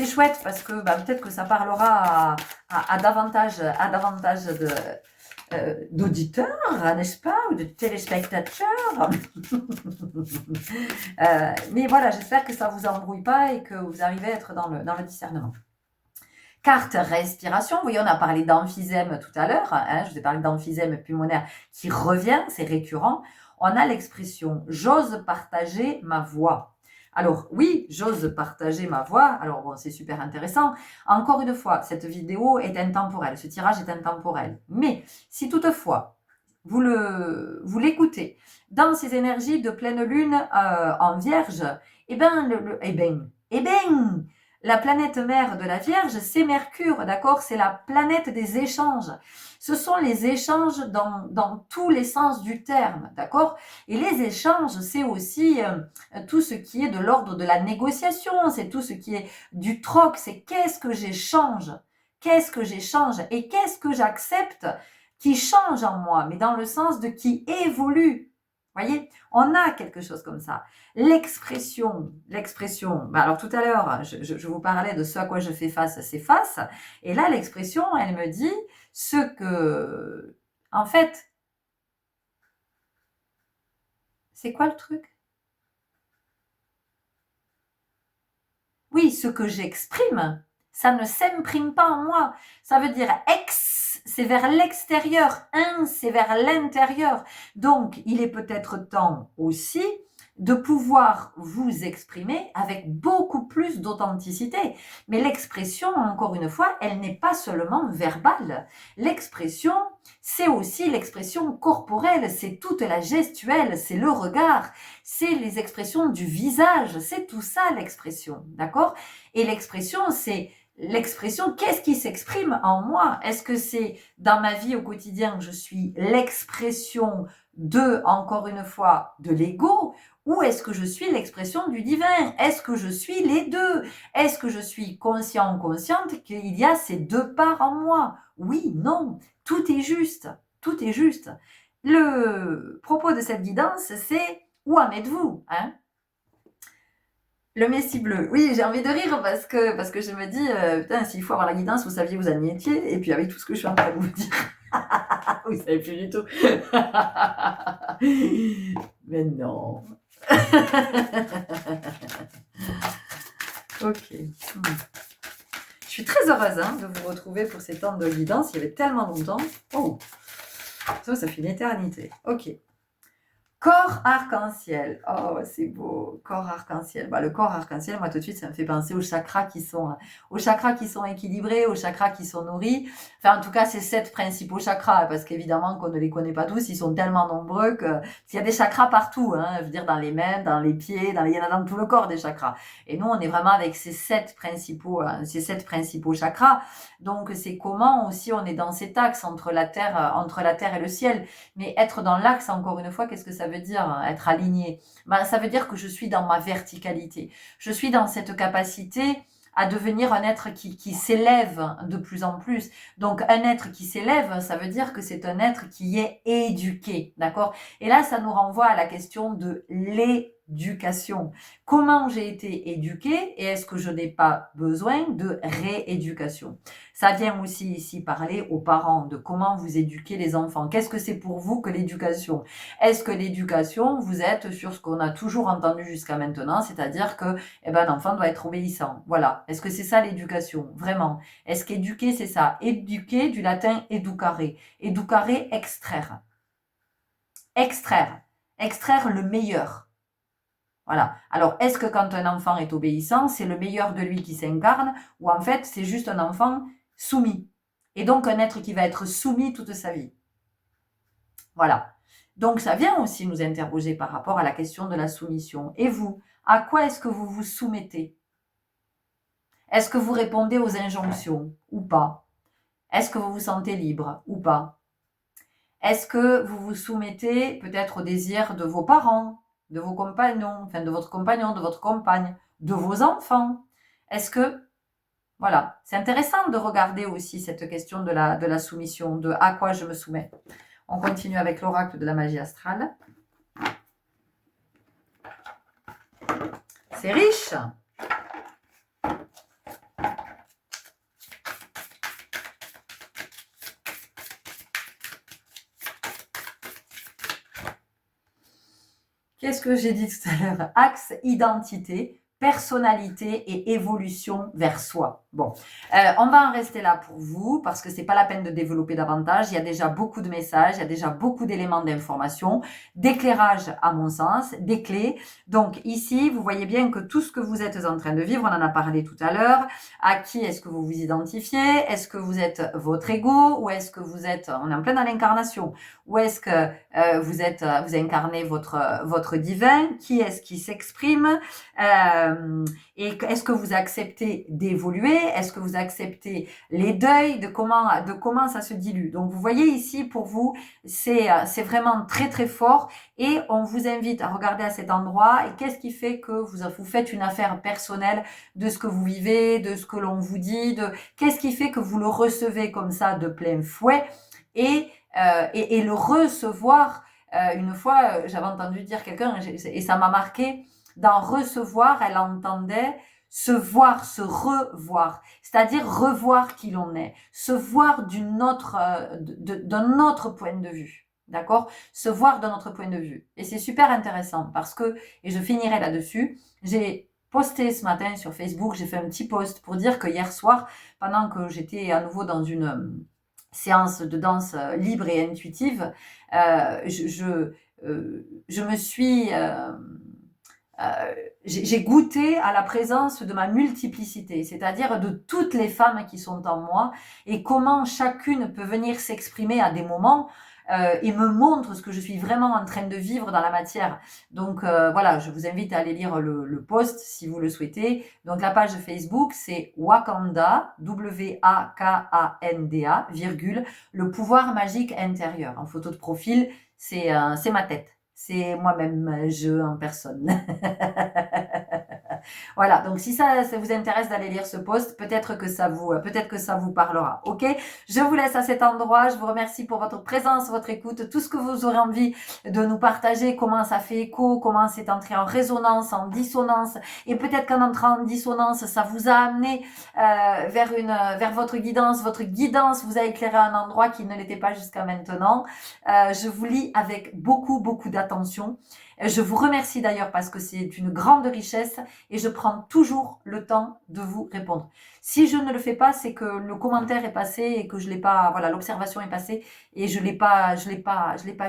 chouette parce que peut-être que ça parlera à davantage d'auditeurs, n'est-ce pas, ou de téléspectateurs. Mais voilà, j'espère que ça ne vous embrouille pas et que vous arrivez à être dans le discernement. Carte respiration, vous voyez, on a parlé d'emphysème tout à l'heure, hein, je vous ai parlé d'emphysème pulmonaire qui revient, c'est récurrent. On a l'expression « j'ose partager ma voix ». Alors oui, j'ose partager ma voix, alors bon, c'est super intéressant. Encore une fois, cette vidéo est intemporelle, ce tirage est intemporel. Mais si toutefois, vous l'écoutez dans ces énergies de pleine lune en vierge, la planète mère de la Vierge, c'est Mercure, d'accord? C'est la planète des échanges. Ce sont les échanges dans tous les sens du terme, d'accord? Et les échanges, c'est aussi tout ce qui est de l'ordre de la négociation, c'est tout ce qui est du troc, c'est qu'est-ce que j'échange? Qu'est-ce que j'échange? Et qu'est-ce que j'accepte qui change en moi, mais dans le sens de qui évolue? Voyez, on a quelque chose comme ça. L'expression, alors tout à l'heure, je vous parlais de ce à quoi je fais face, c'est face. Et là, l'expression, elle me dit ce que, en fait, c'est quoi le truc? Oui, ce que j'exprime, ça ne s'imprime pas en moi. Ça veut dire c'est vers l'extérieur, c'est vers l'intérieur. Donc, il est peut-être temps aussi de pouvoir vous exprimer avec beaucoup plus d'authenticité. Mais l'expression, encore une fois, elle n'est pas seulement verbale. L'expression, c'est aussi l'expression corporelle, c'est toute la gestuelle, c'est le regard, c'est les expressions du visage, c'est tout ça l'expression, d'accord? Et l'expression, c'est l'expression, qu'est-ce qui s'exprime en moi? Est-ce que c'est dans ma vie au quotidien que je suis l'expression de, encore une fois, de l'ego, ou est-ce que je suis l'expression du divin? Est-ce que je suis les deux? Est-ce que je suis conscient ou consciente qu'il y a ces deux parts en moi? Oui, non, tout est juste, tout est juste. Le propos de cette guidance, c'est où en êtes-vous, hein? Le Messie bleu. Oui, j'ai envie de rire parce que je me dis, putain, s'il faut avoir la guidance, vous saviez, vous en y étiez. Et puis avec tout ce que je suis en train de vous dire, vous savez plus du tout. Mais non. Ok. Je suis très heureuse de vous retrouver pour ces temps de guidance. Il y avait tellement longtemps. Oh, ça fait une éternité. Ok. Corps arc-en-ciel. Oh, c'est beau. Corps arc-en-ciel. Le corps arc-en-ciel, moi, tout de suite, ça me fait penser aux chakras qui sont équilibrés, aux chakras qui sont nourris. Enfin, en tout cas, c'est 7 principaux chakras, parce qu'évidemment, qu'on ne les connaît pas tous, ils sont tellement nombreux qu'il y a des chakras partout, hein. Je veux dire, dans les mains, dans les pieds, il y en a dans tout le corps, des chakras. Et nous, on est vraiment avec ces 7 principaux chakras. Donc, c'est comment aussi on est dans cet axe entre la terre et le ciel. Mais être dans l'axe, encore une fois, qu'est-ce que ça veut dire, être aligné? Ça veut dire que je suis dans ma verticalité. Je suis dans cette capacité à devenir un être qui s'élève de plus en plus. Donc, un être qui s'élève, ça veut dire que c'est un être qui est éduqué, d'accord? Et là, ça nous renvoie à la question de l'éducation. Comment j'ai été éduquée et est-ce que je n'ai pas besoin de rééducation? Ça vient aussi ici parler aux parents de comment vous éduquez les enfants. Qu'est-ce que c'est pour vous que l'éducation? Est-ce que l'éducation, vous êtes sur ce qu'on a toujours entendu jusqu'à maintenant, c'est-à-dire que l'enfant doit être obéissant. Voilà. Est-ce que c'est ça l'éducation? Vraiment. Est-ce qu'éduquer, c'est ça? Éduquer, du latin educare. Educare, extraire. Extraire. Extraire le meilleur. Voilà. Alors, est-ce que quand un enfant est obéissant, c'est le meilleur de lui qui s'incarne, ou en fait, c'est juste un enfant soumis? Et donc, un être qui va être soumis toute sa vie. Voilà. Donc, ça vient aussi nous interroger par rapport à la question de la soumission. Et vous, à quoi est-ce que vous vous soumettez? Est-ce que vous répondez aux injonctions ou pas? Est-ce que vous vous sentez libre ou pas? Est-ce que vous vous soumettez peut-être aux désirs de vos parents, de vos compagnons, enfin de votre compagnon, de votre compagne, de vos enfants? Est-ce que Voilà, c'est intéressant de regarder aussi cette question de la soumission, de à quoi je me soumets. On continue avec l'oracle de la magie astrale. C'est riche. Qu'est-ce que j'ai dit tout à l'heure? Axe, identité, personnalité et évolution vers soi. Bon, on va en rester là pour vous parce que c'est pas la peine de développer davantage. Il y a déjà beaucoup de messages, il y a déjà beaucoup d'éléments d'information, d'éclairage à mon sens, des clés. Donc ici, vous voyez bien que tout ce que vous êtes en train de vivre, on en a parlé tout à l'heure. À qui est-ce que vous vous identifiez? Est-ce que vous êtes votre ego ou est-ce que vous êtes, on est en plein dans l'incarnation, ou est-ce que vous incarnez votre divin? Qui est-ce qui s'exprime? Et est-ce que vous acceptez d'évoluer? Est-ce que vous acceptez les deuils? De comment ça se dilue? Donc, vous voyez ici, pour vous, c'est vraiment très, très fort. Et on vous invite à regarder à cet endroit. Et qu'est-ce qui fait que vous faites une affaire personnelle de ce que vous vivez, de ce que l'on vous dit, qu'est-ce qui fait que vous le recevez comme ça de plein fouet? Et le recevoir, une fois, j'avais entendu dire quelqu'un, et ça m'a marqué, dans recevoir, elle entendait se voir, se revoir, c'est-à-dire revoir qui l'on est, se voir d'un autre point de vue, d'accord? Se voir d'un autre point de vue. Et c'est super intéressant parce que, et je finirai là-dessus, j'ai posté ce matin sur Facebook, j'ai fait un petit post pour dire que hier soir, pendant que j'étais à nouveau dans une séance de danse libre et intuitive, je me suis... j'ai goûté à la présence de ma multiplicité, c'est-à-dire de toutes les femmes qui sont en moi et comment chacune peut venir s'exprimer à des moments et me montre ce que je suis vraiment en train de vivre dans la matière. Donc voilà, je vous invite à aller lire le post si vous le souhaitez. Donc la page Facebook, c'est Wakanda, Wakanda, virgule, le pouvoir magique intérieur. En photo de profil, c'est ma tête. C'est moi-même, je en personne. Voilà, donc si ça vous intéresse d'aller lire ce post, peut-être que ça vous parlera. Ok? Je vous laisse à cet endroit. Je vous remercie pour votre présence, votre écoute, tout ce que vous aurez envie de nous partager, comment ça fait écho, comment c'est entré en résonance, en dissonance, et peut-être qu'en entrant en dissonance, ça vous a amené vers votre guidance. Votre guidance vous a éclairé à un endroit qui ne l'était pas jusqu'à maintenant. Je vous lis avec beaucoup, beaucoup d'attention. Je vous remercie d'ailleurs parce que c'est une grande richesse et je prends toujours le temps de vous répondre. Si je ne le fais pas, c'est que le commentaire est passé et que je l'ai pas, voilà, l'observation est passée et je l'ai pas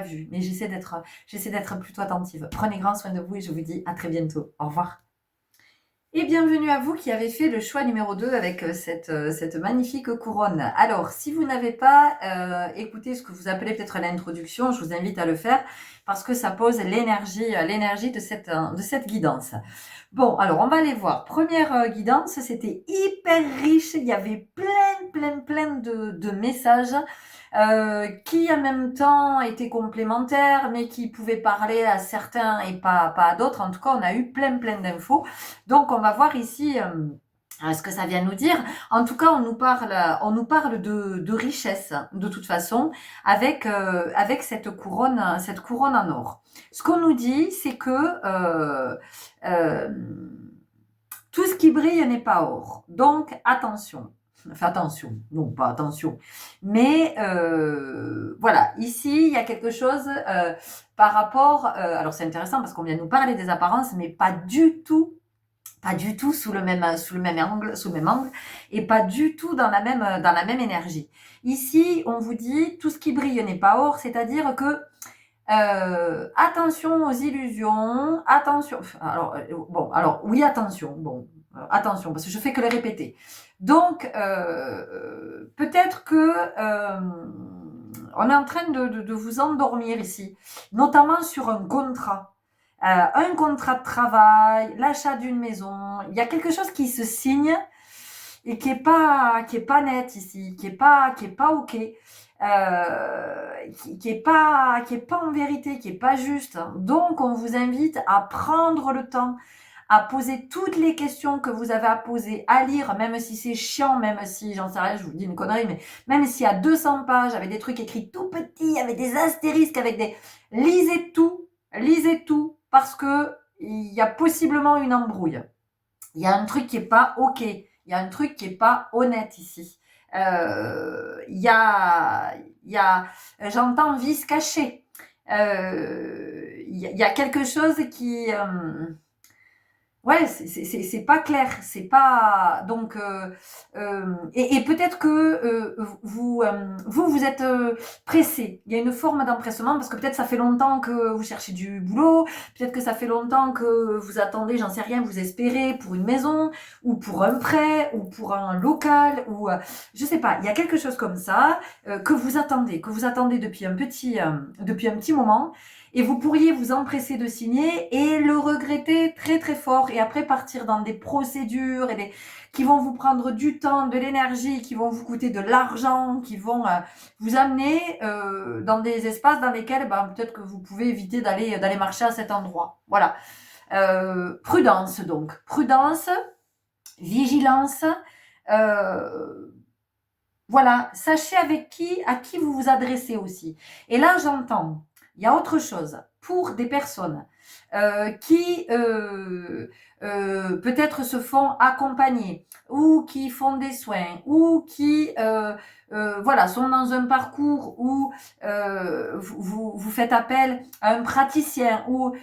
vu. Mais j'essaie d'être plutôt attentive. Prenez grand soin de vous et je vous dis à très bientôt. Au revoir. Et bienvenue à vous qui avez fait le choix numéro 2 avec cette magnifique couronne. Alors, si vous n'avez pas écouté ce que vous appelez peut-être l'introduction, je vous invite à le faire parce que ça pose l'énergie de cette guidance. Bon, alors on va aller voir. Première guidance, c'était hyper riche. Il y avait plein de messages qui en même temps étaient complémentaires, mais qui pouvaient parler à certains et pas à d'autres. En tout cas, on a eu plein d'infos. Donc, on va voir ici ce que ça vient nous dire. En tout cas, on nous parle de richesse, de toute façon, avec cette couronne en or. Ce qu'on nous dit, c'est que tout ce qui brille n'est pas or. Donc, attention. Enfin, attention. Non, pas attention. Mais voilà, ici, il y a quelque chose par rapport... alors, c'est intéressant parce qu'on vient nous parler des apparences, mais pas du tout sous le même angle et pas du tout dans la même énergie. Ici, on vous dit tout ce qui brille n'est pas or, c'est-à-dire que attention aux illusions, attention. Alors oui, attention. Attention parce que je fais que le répéter. Donc peut-être que on est en train de vous endormir ici, notamment sur un contrat. Un contrat de travail, l'achat d'une maison, il y a quelque chose qui se signe et qui est pas net ici, qui est pas ok, qui est pas en vérité, qui est pas juste. Donc on vous invite à prendre le temps, à poser toutes les questions que vous avez à poser, à lire, même si c'est chiant, même si, j'en sais rien, je vous dis une connerie, mais même s'il y a 200 pages avec des trucs écrits tout petits, avec des astérisques, avec des... Lisez tout, parce que il y a possiblement une embrouille. Il y a un truc qui est pas OK. Il y a un truc qui est pas honnête ici. Il y a, j'entends vice caché. Il y a quelque chose qui, ouais, c'est pas clair, c'est pas donc et peut-être que vous êtes pressé. Il y a une forme d'empressement parce que peut-être ça fait longtemps que vous cherchez du boulot, peut-être que ça fait longtemps que vous attendez, j'en sais rien, vous espérez pour une maison ou pour un prêt ou pour un local ou je sais pas. Il y a quelque chose comme ça que vous attendez depuis un petit moment. Et vous pourriez vous empresser de signer et le regretter très très fort et après partir dans des procédures qui vont vous prendre du temps, de l'énergie, qui vont vous coûter de l'argent, qui vont vous amener dans des espaces dans lesquels peut-être que vous pouvez éviter d'aller marcher à cet endroit. Voilà. Prudence donc. Prudence, vigilance. Voilà. Sachez à qui vous vous adressez aussi. Et là, j'entends... Il y a autre chose pour des personnes qui peut-être se font accompagner ou qui font des soins ou qui voilà, sont dans un parcours où vous faites appel à un praticien ou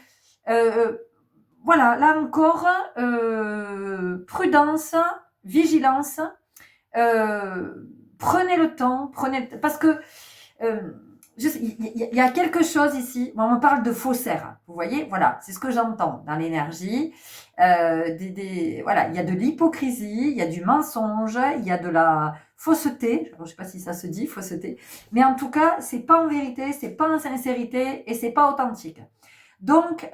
voilà, là encore, prudence, vigilance, prenez le temps, parce que il y a quelque chose ici, on me parle de faussaire, vous voyez, voilà, c'est ce que j'entends dans l'énergie, voilà, il y a de l'hypocrisie, il y a du mensonge, il y a de la fausseté, je ne sais pas si ça se dit, fausseté, mais en tout cas, c'est pas en vérité, c'est pas en sincérité et c'est pas authentique. Donc,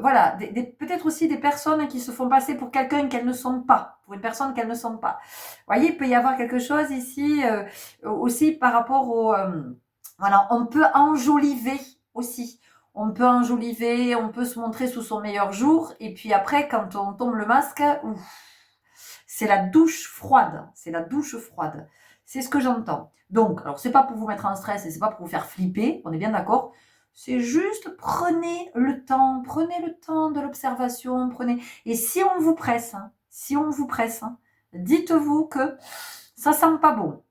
voilà, peut-être aussi des personnes qui se font passer pour quelqu'un qu'elles ne sont pas, pour une personne qu'elles ne sont pas. Vous voyez, il peut y avoir quelque chose ici aussi par rapport au... voilà, on peut enjoliver aussi. On peut enjoliver, on peut se montrer sous son meilleur jour. Et puis après, quand on tombe le masque, c'est la douche froide. C'est la douche froide. C'est ce que j'entends. Donc, alors c'est pas pour vous mettre en stress et c'est pas pour vous faire flipper, on est bien d'accord. C'est juste prenez le temps de l'observation, et si on vous presse, dites-vous que ça sent pas bon.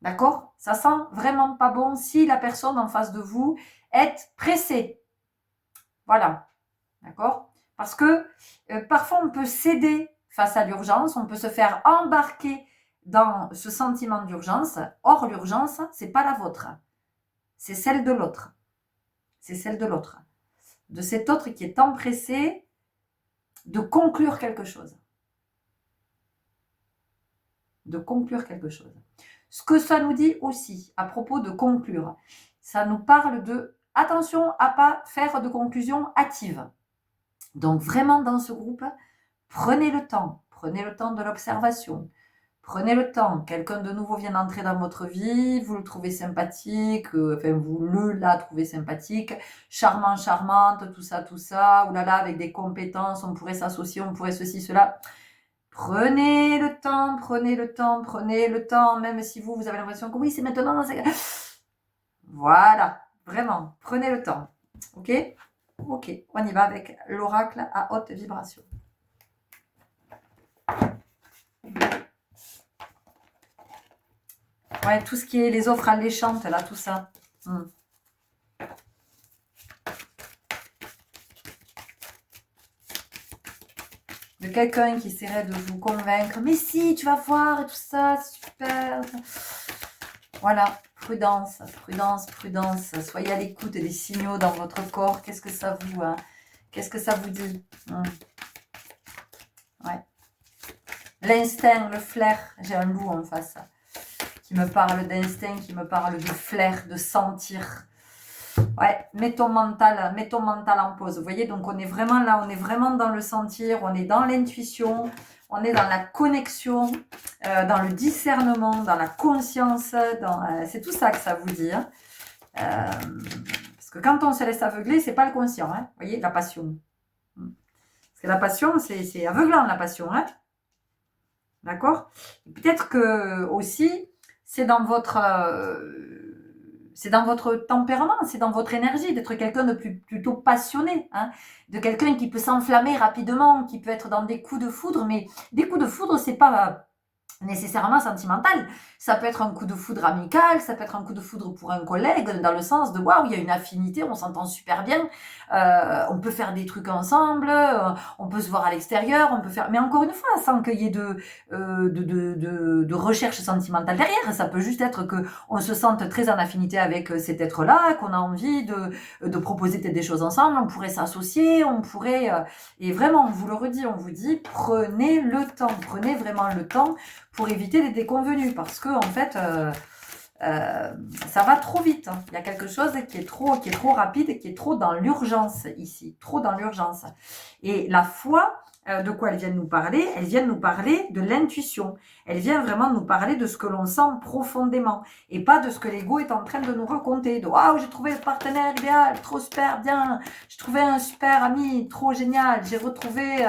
D'accord? Ça sent vraiment pas bon si la personne en face de vous est pressée. Voilà. D'accord? Parce que parfois on peut céder face à l'urgence, on peut se faire embarquer dans ce sentiment d'urgence. Or, l'urgence, c'est pas la vôtre. C'est celle de l'autre. C'est celle de l'autre. De cet autre qui est empressé de conclure quelque chose. De conclure quelque chose. Ce que ça nous dit aussi à propos de conclure, ça nous parle de attention à pas faire de conclusion hâtive. Donc vraiment dans ce groupe, prenez le temps de l'observation, prenez le temps. Quelqu'un de nouveau vient d'entrer dans votre vie, vous le trouvez sympathique, enfin vous la trouvez sympathique, charmant, charmante, tout ça, oulala, avec des compétences, on pourrait s'associer, on pourrait ceci, cela. Prenez le temps, même si vous avez l'impression que oui, c'est maintenant. Voilà, vraiment, prenez le temps. Ok, on y va avec l'oracle à haute vibration. Ouais, tout ce qui est les offres alléchantes, là, tout ça. De quelqu'un qui essaierait de vous convaincre. Mais si, tu vas voir et tout ça, c'est super. Voilà, prudence. Soyez à l'écoute des signaux dans votre corps. Qu'est-ce que ça vous dit? Ouais. L'instinct, le flair. J'ai un loup en face qui me parle d'instinct, qui me parle de flair, de sentir. Ouais, mets ton mental en pause. Vous voyez, donc on est vraiment là, on est vraiment dans le sentir, on est dans l'intuition, on est dans la connexion, dans le discernement, dans la conscience. C'est tout ça que ça vous dit. Hein. Parce que quand on se laisse aveugler, c'est pas le conscient. Hein. Vous voyez, la passion. Parce que la passion, c'est aveuglant, la passion, hein. D'accord? Peut-être que aussi, c'est dans votre, c'est dans votre tempérament, c'est dans votre énergie d'être quelqu'un de plutôt passionné, hein, de quelqu'un qui peut s'enflammer rapidement, qui peut être dans des coups de foudre, mais des coups de foudre, c'est pas nécessairement sentimental. Ça peut être un coup de foudre amical, ça peut être un coup de foudre pour un collègue, dans le sens de waouh, il y a une affinité, on s'entend super bien, on peut faire des trucs ensemble, on peut se voir à l'extérieur, on peut faire. Mais encore une fois, sans qu'il y ait de recherche sentimentale derrière, ça peut juste être que on se sente très en affinité avec cet être-là, qu'on a envie de proposer peut-être des choses ensemble, on pourrait s'associer, on pourrait. Et vraiment, on vous le redit, on vous dit, prenez le temps, prenez vraiment le temps pour éviter les déconvenus, parce que en fait, ça va trop vite. Hein. Il y a quelque chose qui est trop rapide et qui est trop dans l'urgence ici, trop dans l'urgence. Et la foi, de quoi elle vient nous parler? Elle vient nous parler de l'intuition. Elle vient vraiment nous parler de ce que l'on sent profondément et pas de ce que l'ego est en train de nous raconter. De waouh, j'ai trouvé le partenaire idéal, trop super bien. J'ai trouvé un super ami, trop génial. J'ai retrouvé,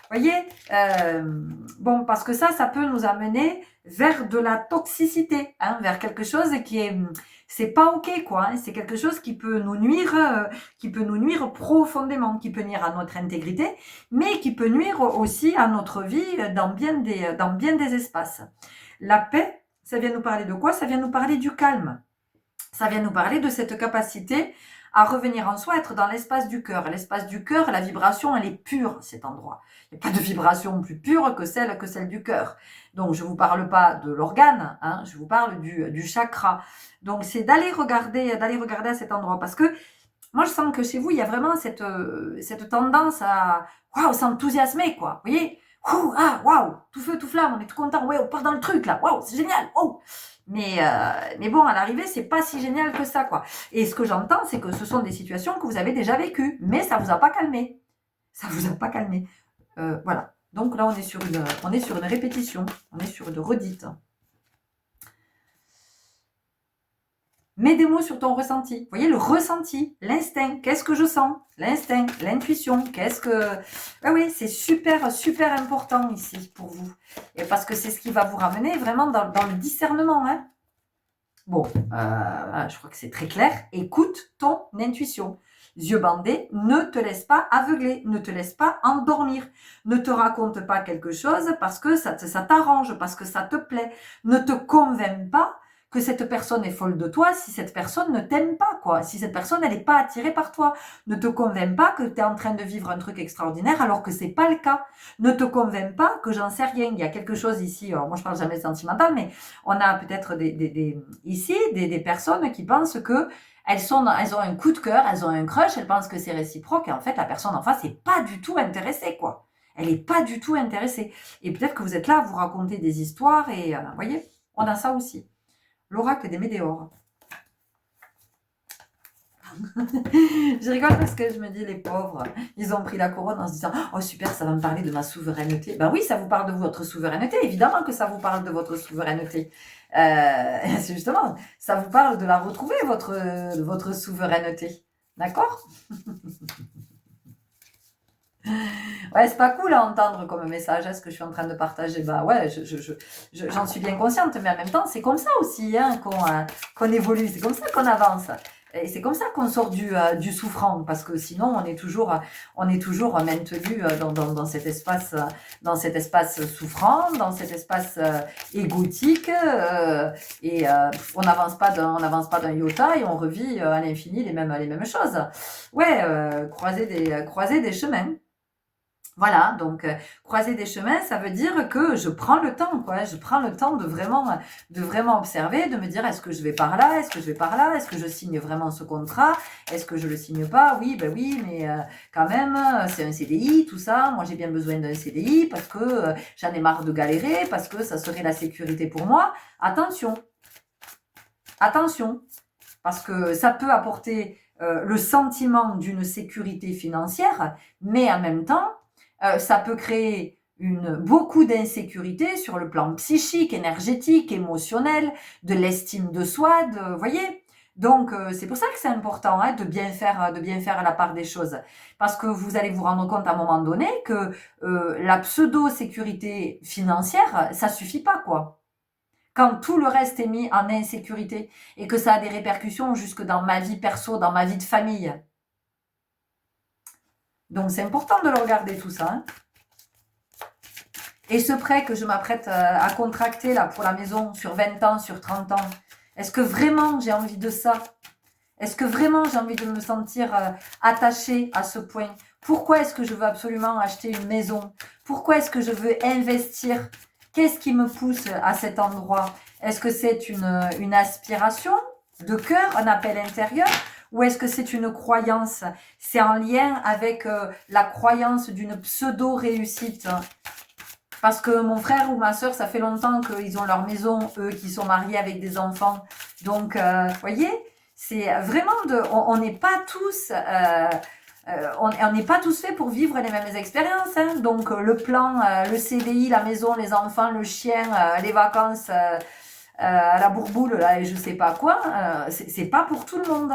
voyez, bon, parce que ça peut nous amener vers de la toxicité, hein, vers quelque chose qui est, c'est pas ok quoi. Hein, c'est quelque chose qui peut nous nuire profondément, qui peut nuire à notre intégrité, mais qui peut nuire aussi à notre vie dans bien des espaces. La paix, ça vient nous parler de quoi? Ça vient nous parler du calme. Ça vient nous parler de cette capacité à revenir en soi, être dans l'espace du cœur. L'espace du cœur, la vibration, elle est pure, cet endroit. Il n'y a pas de vibration plus pure que celle du cœur. Donc, je ne vous parle pas de l'organe, hein, je vous parle du chakra. Donc, c'est d'aller regarder à cet endroit. Parce que moi, je sens que chez vous, il y a vraiment cette tendance à waouh, s'enthousiasmer, quoi. Vous voyez? Waouh, tout feu, tout flamme, on est tout content. Ouais, on part dans le truc, là. Waouh, c'est génial. Oh! Mais bon, à l'arrivée, c'est pas si génial que ça, quoi. Et ce que j'entends, c'est que ce sont des situations que vous avez déjà vécues, mais ça vous a pas calmé. Ça vous a pas calmé. Voilà. Donc là, on est sur une répétition, on est sur une redite. Mets des mots sur ton ressenti. Vous voyez, le ressenti, l'instinct, qu'est-ce que je sens? L'instinct, l'intuition, qu'est-ce que... Oui, c'est super, super important ici pour vous. Et parce que c'est ce qui va vous ramener vraiment dans le discernement. Hein. Bon, je crois que c'est très clair. Écoute ton intuition. Yeux bandés, ne te laisse pas aveugler, ne te laisse pas endormir. Ne te raconte pas quelque chose parce que ça t'arrange, parce que ça te plaît. Ne te convainc pas que cette personne est folle de toi si cette personne ne t'aime pas, quoi. Si cette personne, elle n'est pas attirée par toi. Ne te convainc pas que tu es en train de vivre un truc extraordinaire alors que c'est pas le cas. Ne te convainc pas que j'en sais rien. Il y a quelque chose ici, alors moi je parle jamais sentimental, mais on a peut-être ici des personnes qui pensent que elles ont un coup de cœur, elles ont un crush, elles pensent que c'est réciproque et en fait la personne en face n'est pas du tout intéressée, quoi. Elle n'est pas du tout intéressée. Et peut-être que vous êtes là à vous raconter des histoires et vous voyez, on a ça aussi. L'oracle des météores. Je rigole parce que je me dis, les pauvres, ils ont pris la couronne en se disant « Oh super, ça va me parler de ma souveraineté. » Ben oui, ça vous parle de votre souveraineté. Évidemment que ça vous parle de votre souveraineté. C'est justement, ça vous parle de la retrouver, votre souveraineté. D'accord? Ouais, c'est pas cool à entendre comme message, ce que je suis en train de partager. Bah ouais, j'en suis bien consciente, mais en même temps, c'est comme ça aussi hein, qu'on évolue, c'est comme ça qu'on avance. Et c'est comme ça qu'on sort du souffrant, parce que sinon on est toujours maintenu dans cet espace souffrant, dans cet espace égotique, et on n'avance pas d'un iota et on revit à l'infini les mêmes choses. Ouais, croiser des chemins. Voilà, donc croiser des chemins, ça veut dire que je prends le temps, quoi. Je prends le temps de vraiment observer, de me dire est-ce que je vais par là, est-ce que je vais par là, est-ce que je signe vraiment ce contrat, est-ce que je le signe pas? Oui, ben oui, mais quand même, c'est un CDI, tout ça. Moi, j'ai bien besoin d'un CDI parce que j'en ai marre de galérer, parce que ça serait la sécurité pour moi. Attention, parce que ça peut apporter le sentiment d'une sécurité financière, mais en même temps, ça peut créer beaucoup d'insécurité sur le plan psychique, énergétique, émotionnel, de l'estime de soi, vous voyez, Donc, c'est pour ça que c'est important hein, de bien faire la part des choses. Parce que vous allez vous rendre compte à un moment donné que la pseudo-sécurité financière, ça suffit pas, quoi. Quand tout le reste est mis en insécurité et que ça a des répercussions jusque dans ma vie perso, dans ma vie de famille. Donc, c'est important de le regarder tout ça. Hein. Et ce prêt que je m'apprête à contracter là pour la maison sur 20 ans, sur 30 ans, est-ce que vraiment j'ai envie de ça? Est-ce que vraiment j'ai envie de me sentir attachée à ce point? Pourquoi est-ce que je veux absolument acheter une maison? Pourquoi est-ce que je veux investir? Qu'est-ce qui me pousse à cet endroit? Est-ce que c'est une aspiration de cœur, un appel intérieur? Ou est-ce que c'est une croyance? C'est en lien avec la croyance d'une pseudo-réussite. Parce que mon frère ou ma soeur, ça fait longtemps qu'ils ont leur maison, eux, qui sont mariés avec des enfants. Donc, vous voyez, c'est vraiment on n'est pas tous... on n'est pas tous faits pour vivre les mêmes expériences. Hein. Donc, le plan, le CDI, la maison, les enfants, le chien, les vacances à la bourboule, là, et je sais pas quoi, c'est pas pour tout le monde.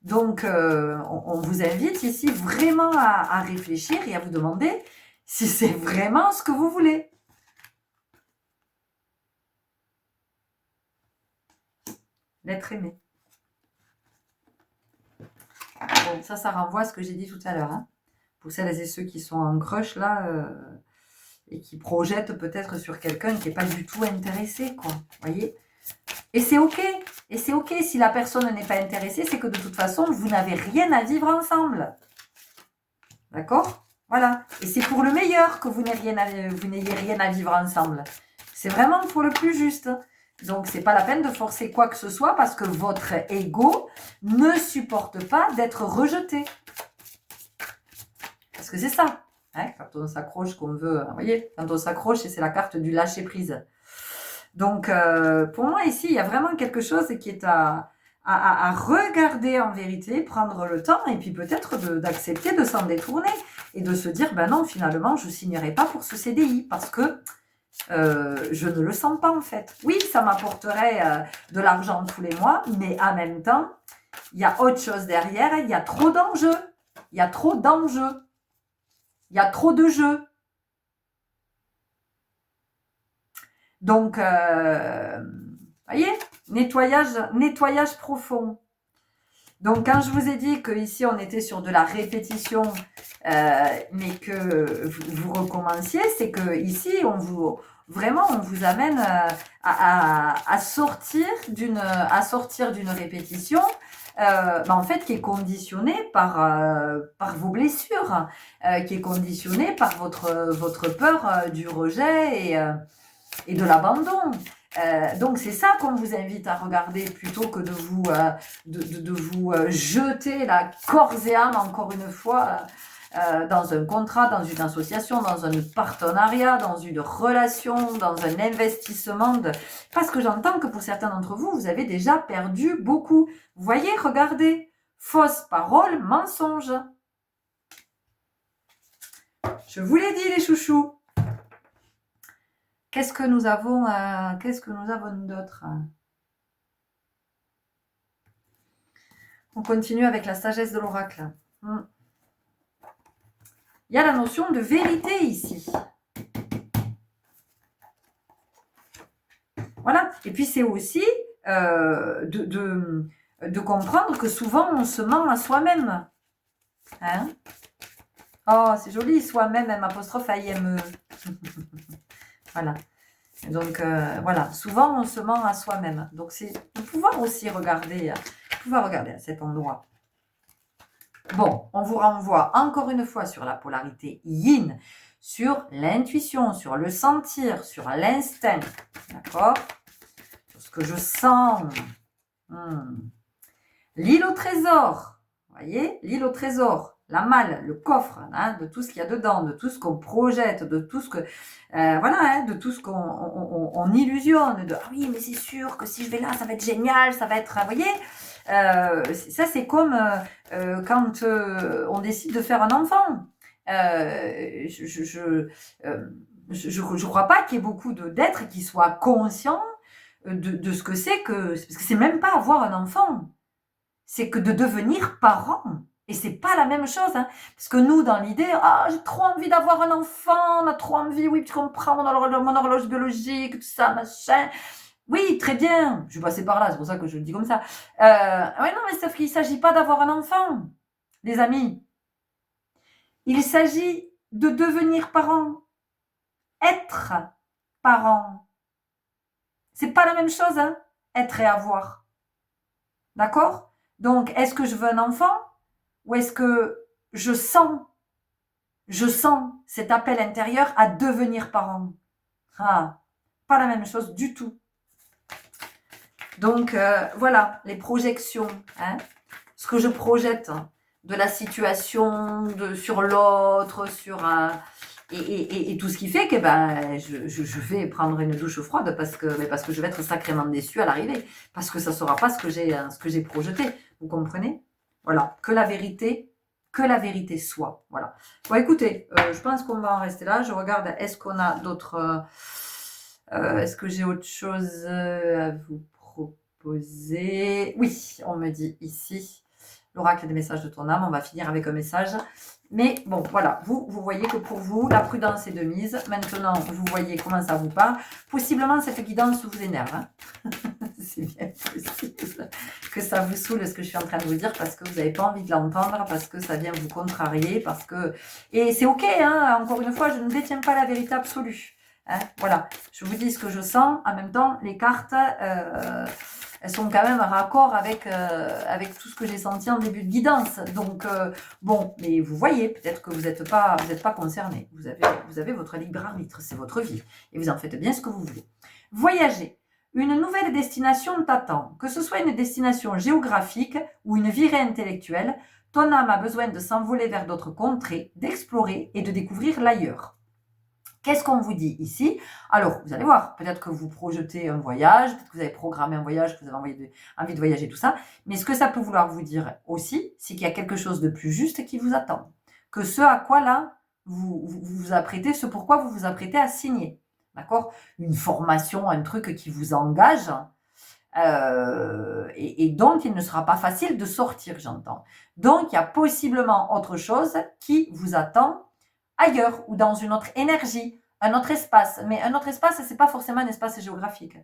Donc, on vous invite ici vraiment à réfléchir et à vous demander si c'est vraiment ce que vous voulez. L'être aimé. Bon, ça renvoie à ce que j'ai dit tout à l'heure. Hein. Pour celles et ceux qui sont en crush, là, et qui projettent peut-être sur quelqu'un qui n'est pas du tout intéressé, quoi. Vous voyez ? Et c'est OK. Et c'est OK si la personne n'est pas intéressée, c'est que de toute façon, vous n'avez rien à vivre ensemble. D'accord ? Voilà. Et c'est pour le meilleur que vous n'ayez rien à vivre ensemble. C'est vraiment pour le plus juste. Donc, c'est pas la peine de forcer quoi que ce soit parce que votre ego ne supporte pas d'être rejeté. Parce que c'est ça. Hein, quand on s'accroche qu'on veut... Vous voyez, quand on s'accroche, c'est la carte du lâcher-prise. Donc, pour moi, ici, il y a vraiment quelque chose qui est à regarder en vérité, prendre le temps et puis peut-être d'accepter de s'en détourner et de se dire, ben non, finalement, je ne signerai pas pour ce CDI parce que je ne le sens pas en fait. Oui, ça m'apporterait de l'argent tous les mois, mais en même temps, il y a autre chose derrière, il y a trop d'enjeux. Il y a trop d'enjeux. Il y a trop de jeux. Donc, voyez, nettoyage profond. Donc, quand je vous ai dit qu'ici, on était sur de la répétition, mais que vous recommenciez, c'est que ici, on vous amène à sortir d'une répétition, en fait, qui est conditionnée par vos blessures, qui est conditionnée par votre peur du rejet et de l'abandon. Donc c'est ça qu'on vous invite à regarder plutôt que de vous jeter la corps et âme encore une fois dans un contrat, dans une association, dans un partenariat, dans une relation, dans un investissement. Parce que j'entends que pour certains d'entre vous, vous avez déjà perdu beaucoup. Vous voyez, regardez, fausse parole, mensonge. Je vous l'ai dit les chouchous. Qu'est-ce que nous avons d'autre? On continue avec la sagesse de l'oracle. Il y a la notion de vérité ici. Voilà. Et puis c'est aussi de comprendre que souvent on se ment à soi-même. Hein? Oh, c'est joli, soi-même, M''AIME. Voilà. Donc, voilà, souvent on se ment à soi-même. Donc, c'est de pouvoir aussi regarder à cet endroit. Bon, on vous renvoie encore une fois sur la polarité yin, sur l'intuition, sur le sentir, sur l'instinct. D'accord? Sur ce que je sens. L'île au trésor. Vous voyez? L'île au trésor. La malle, le coffre, hein, de tout ce qu'il y a dedans, de tout ce qu'on projette, de tout ce que, de tout ce qu'on illusionne, ah oui, mais c'est sûr que si je vais là, ça va être génial, ça va être, vous voyez, ça c'est comme quand on décide de faire un enfant. Je crois pas qu'il y ait beaucoup d'êtres qui soient conscients de ce que c'est parce que c'est même pas avoir un enfant. c'est que de devenir parent. Et c'est pas la même chose, hein. Parce que nous, dans l'idée, j'ai trop envie d'avoir un enfant, on a trop envie, oui, tu comprends, mon horloge biologique, tout ça, machin. Oui, très bien, je suis passée par là, c'est pour ça que je le dis comme ça. Ouais, non, mais sauf qu'il ne s'agit pas d'avoir un enfant, les amis. Il s'agit de devenir parent, être parent. C'est pas la même chose, hein, être et avoir. D'accord? Donc, est-ce que je veux un enfant ou est-ce que je sens cet appel intérieur à devenir parent? Pas la même chose du tout. Donc, voilà, les projections, hein, ce que je projette de la situation, sur l'autre, et tout ce qui fait que je vais prendre une douche froide parce que je vais être sacrément déçue à l'arrivée, parce que ça ne sera pas ce que j'ai projeté. Vous comprenez? Voilà, que la vérité soit. Voilà. Bon, écoutez, je pense qu'on va en rester là. Je regarde, est-ce qu'on a d'autres... est-ce que j'ai autre chose à vous proposer? Oui, on me dit ici, l'oracle des messages de ton âme. On va finir avec un message. Mais bon, voilà, vous voyez que pour vous, la prudence est de mise. Maintenant, vous voyez comment ça vous parle. Possiblement, cette guidance vous énerve. Hein. C'est bien possible que ça vous saoule ce que je suis en train de vous dire parce que vous n'avez pas envie de l'entendre, parce que ça vient vous contrarier, parce que... Et c'est ok, hein, encore une fois, je ne détiens pas la vérité absolue. Hein, voilà, je vous dis ce que je sens. En même temps, les cartes... elles sont quand même en raccord avec tout ce que j'ai senti en début de guidance. Donc, bon, mais vous voyez, peut-être que vous n'êtes pas concerné. Vous avez votre libre arbitre, c'est votre vie. Et vous en faites bien ce que vous voulez. Voyager. Une nouvelle destination t'attend. Que ce soit une destination géographique ou une virée intellectuelle, ton âme a besoin de s'envoler vers d'autres contrées, d'explorer et de découvrir l'ailleurs. Qu'est-ce qu'on vous dit ici? Alors, vous allez voir, peut-être que vous projetez un voyage, peut-être que vous avez programmé un voyage, que vous avez envie de voyager, tout ça. Mais ce que ça peut vouloir vous dire aussi, c'est qu'il y a quelque chose de plus juste qui vous attend. Que ce à quoi, là, vous apprêtez, ce pourquoi vous vous apprêtez à signer. D'accord? Une formation, un truc qui vous engage, et donc il ne sera pas facile de sortir, j'entends. Donc, il y a possiblement autre chose qui vous attend ailleurs ou dans une autre énergie, un autre espace. Mais un autre espace, c'est pas forcément un espace géographique.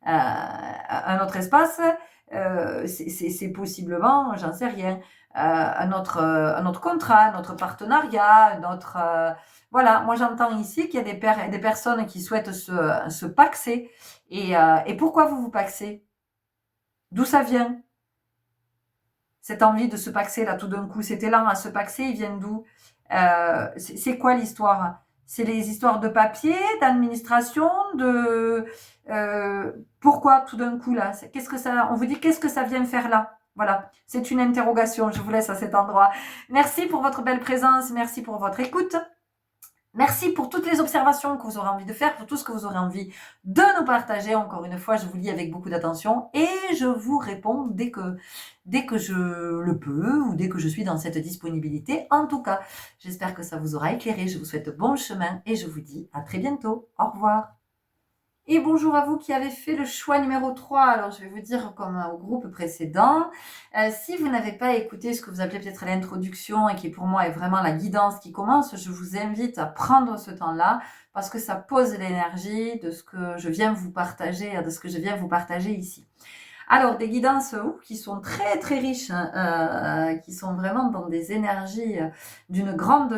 Un autre espace, c'est possiblement, j'en sais rien, un autre contrat, un autre partenariat, un autre... voilà, moi j'entends ici qu'il y a des personnes qui souhaitent se paxer. Et pourquoi vous paxez? D'où ça vient? Cette envie de se paxer là tout d'un coup, cet élan à se paxer, il vient d'où? C'est quoi l'histoire? C'est les histoires de papier, d'administration, pourquoi tout d'un coup là? Qu'est-ce que ça? On vous dit qu'est-ce que ça vient faire là? Voilà, c'est une interrogation. Je vous laisse à cet endroit. Merci pour votre belle présence, merci pour votre écoute. Merci pour toutes les observations que vous aurez envie de faire, pour tout ce que vous aurez envie de nous partager. Encore une fois, je vous lis avec beaucoup d'attention et je vous réponds dès que je le peux ou dès que je suis dans cette disponibilité. En tout cas, j'espère que ça vous aura éclairé. Je vous souhaite bon chemin et je vous dis à très bientôt. Au revoir. Et bonjour à vous qui avez fait le choix numéro 3. Alors, je vais vous dire comme au groupe précédent, si vous n'avez pas écouté ce que vous appelez peut-être l'introduction et qui pour moi est vraiment la guidance qui commence, je vous invite à prendre ce temps-là parce que ça pose l'énergie de ce que je viens vous partager, ici. Alors, des guidances qui sont très très riches, hein, qui sont vraiment dans des énergies d'une grande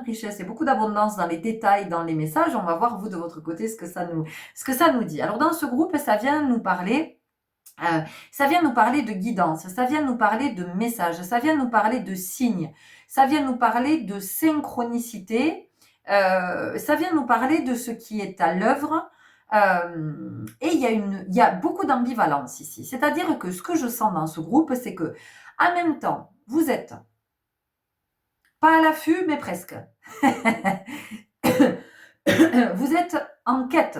richesse et beaucoup d'abondance dans les détails, dans les messages. On va voir, vous, de votre côté, ce que ça nous dit. Alors, dans ce groupe, ça vient nous parler de guidance, ça vient nous parler de messages, ça vient nous parler de signes, ça vient nous parler de synchronicité, ça vient nous parler de ce qui est à l'œuvre. Et il y a beaucoup d'ambivalence ici. C'est-à-dire que ce que je sens dans ce groupe, c'est que, en même temps, vous êtes pas à l'affût, mais presque. Vous êtes en quête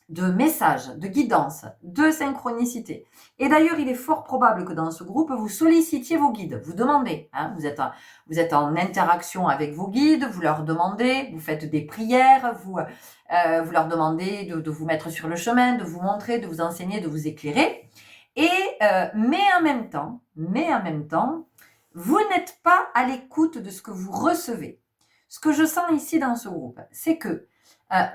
de messages, de guidance, de synchronicité. Et d'ailleurs, il est fort probable que dans ce groupe, vous sollicitiez vos guides. Vous demandez, hein, vous êtes en interaction avec vos guides, vous leur demandez, vous faites des prières, vous leur demandez de vous mettre sur le chemin, de vous montrer, de vous enseigner, de vous éclairer. Et, mais en même temps, vous n'êtes pas à l'écoute de ce que vous recevez. Ce que je sens ici dans ce groupe, c'est que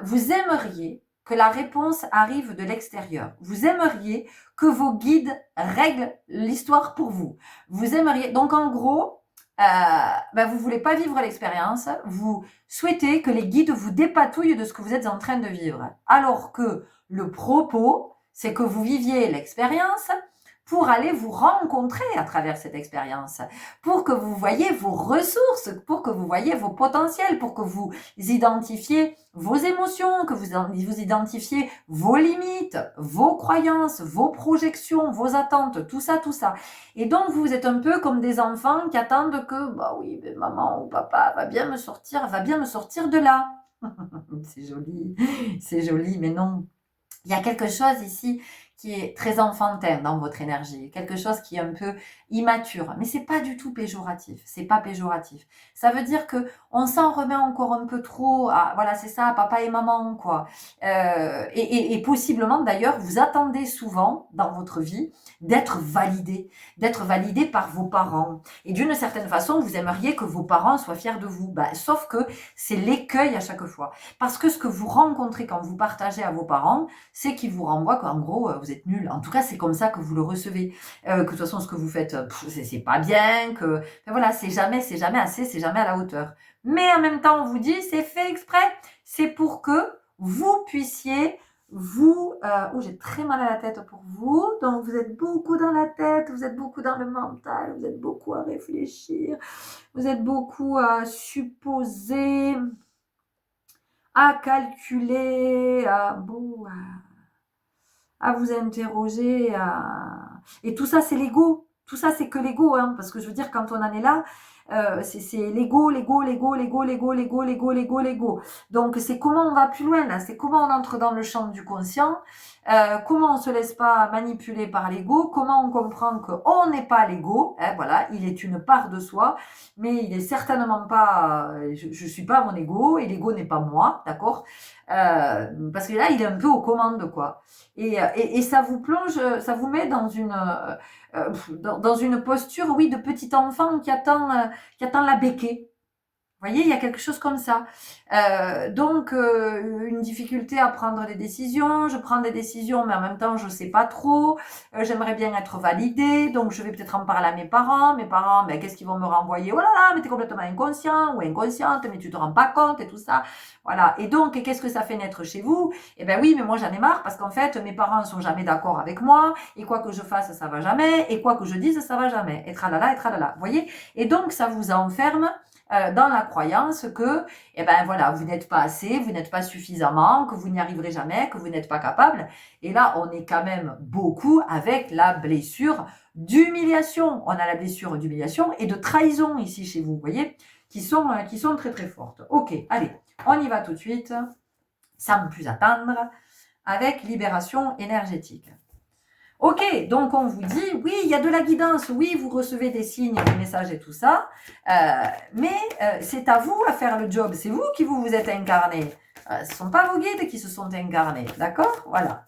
vous aimeriez que la réponse arrive de l'extérieur. Vous aimeriez que vos guides règlent l'histoire pour vous. Vous aimeriez, donc en gros, vous voulez pas vivre l'expérience, vous souhaitez que les guides vous dépatouillent de ce que vous êtes en train de vivre. Alors que le propos, c'est que vous viviez l'expérience pour aller vous rencontrer à travers cette expérience, pour que vous voyez vos ressources, pour que vous voyez vos potentiels, pour que vous identifiez vos émotions, que vous identifiez vos limites, vos croyances, vos projections, vos attentes, tout ça, tout ça. Et donc, vous êtes un peu comme des enfants qui attendent que, bah oui, mais maman ou papa va bien me sortir de là. C'est joli, mais non. Il y a quelque chose ici qui est très enfantin dans votre énergie, quelque chose qui est un peu immature, mais c'est pas du tout péjoratif, c'est pas péjoratif. Ça veut dire que on s'en remet encore un peu trop à, voilà, c'est ça, papa et maman, quoi. Et possiblement, d'ailleurs, vous attendez souvent dans votre vie d'être validé par vos parents. Et d'une certaine façon, vous aimeriez que vos parents soient fiers de vous. Sauf que c'est l'écueil à chaque fois. Parce que ce que vous rencontrez quand vous partagez à vos parents, c'est qu'ils vous renvoient qu'en gros, vous êtes nul. En tout cas, c'est comme ça que vous le recevez. Que de toute façon, ce que vous faites, c'est pas bien, que voilà, c'est jamais assez, c'est jamais à la hauteur. Mais en même temps, on vous dit, c'est fait exprès. C'est pour que vous puissiez j'ai très mal à la tête pour vous, donc vous êtes beaucoup dans la tête, vous êtes beaucoup dans le mental, vous êtes beaucoup à réfléchir, vous êtes beaucoup à supposer, à calculer, à vous interroger, et tout ça c'est l'ego. Tout ça c'est que l'ego, hein, parce que je veux dire, quand on en est là, c'est l'ego. Donc c'est comment on va plus loin là, c'est comment on entre dans le champ du conscient, comment on se laisse pas manipuler par l'ego, comment on comprend qu'on n'est pas l'ego, hein, voilà, il est une part de soi, mais il est certainement pas, je suis pas mon ego, et l'ego n'est pas moi, d'accord, parce que là il est un peu aux commandes, quoi, et ça vous plonge, ça vous met dans une posture, oui, de petit enfant qui attend la béquée. Vous voyez, il y a quelque chose comme ça. Donc, une difficulté à prendre des décisions. Je prends des décisions, mais en même temps, je ne sais pas trop. J'aimerais bien être validée, donc je vais peut-être en parler à mes parents. Mes parents, qu'est-ce qu'ils vont me renvoyer? Oh là là, mais t'es complètement inconscient ou inconsciente, mais tu te rends pas compte et tout ça. Voilà. Et donc, qu'est-ce que ça fait naître chez vous? Eh ben oui, mais moi j'en ai marre parce qu'en fait, mes parents ne sont jamais d'accord avec moi. Et quoi que je fasse, ça va jamais. Et quoi que je dise, ça va jamais. Et tralala, et tralala. Vous voyez? Et donc, ça vous enferme dans la croyance que, vous n'êtes pas assez, vous n'êtes pas suffisamment, que vous n'y arriverez jamais, que vous n'êtes pas capable. Et là, on est quand même beaucoup avec la blessure d'humiliation. On a la blessure d'humiliation et de trahison ici chez vous, vous voyez, qui sont très très fortes. Ok, allez, on y va tout de suite, sans plus attendre, avec libération énergétique. Ok, donc on vous dit, oui, il y a de la guidance, oui, vous recevez des signes, des messages et tout ça, mais c'est à vous à faire le job, c'est vous qui vous êtes incarné. Ce ne sont pas vos guides qui se sont incarnés, d'accord? Voilà.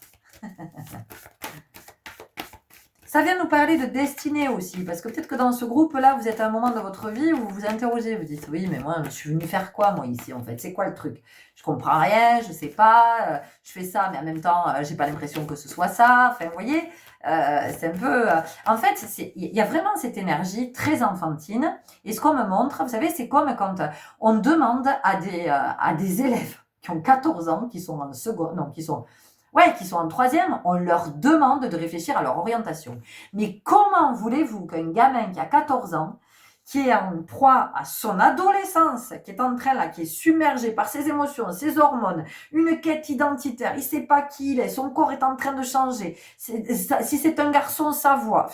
Ça vient nous parler de destinée aussi, parce que peut-être que dans ce groupe-là, vous êtes à un moment de votre vie où vous vous interrogez, vous dites, oui, mais moi, je suis venue faire quoi, moi, ici, en fait? C'est quoi le truc? Je comprends rien, je sais pas, je fais ça, mais en même temps, j'ai pas l'impression que ce soit ça. Enfin, vous voyez, c'est un peu... en fait, il y a vraiment cette énergie très enfantine, et ce qu'on me montre, vous savez, c'est comme quand on demande à des élèves qui ont 14 ans, qui sont en seconde, non, qui sont en troisième, on leur demande de réfléchir à leur orientation. Mais comment voulez-vous qu'un gamin qui a 14 ans, qui est en proie à son adolescence, qui est en train là, qui est submergé par ses émotions, ses hormones, une quête identitaire, il sait pas qui il est, son corps est en train de changer, si c'est un garçon, sa voix,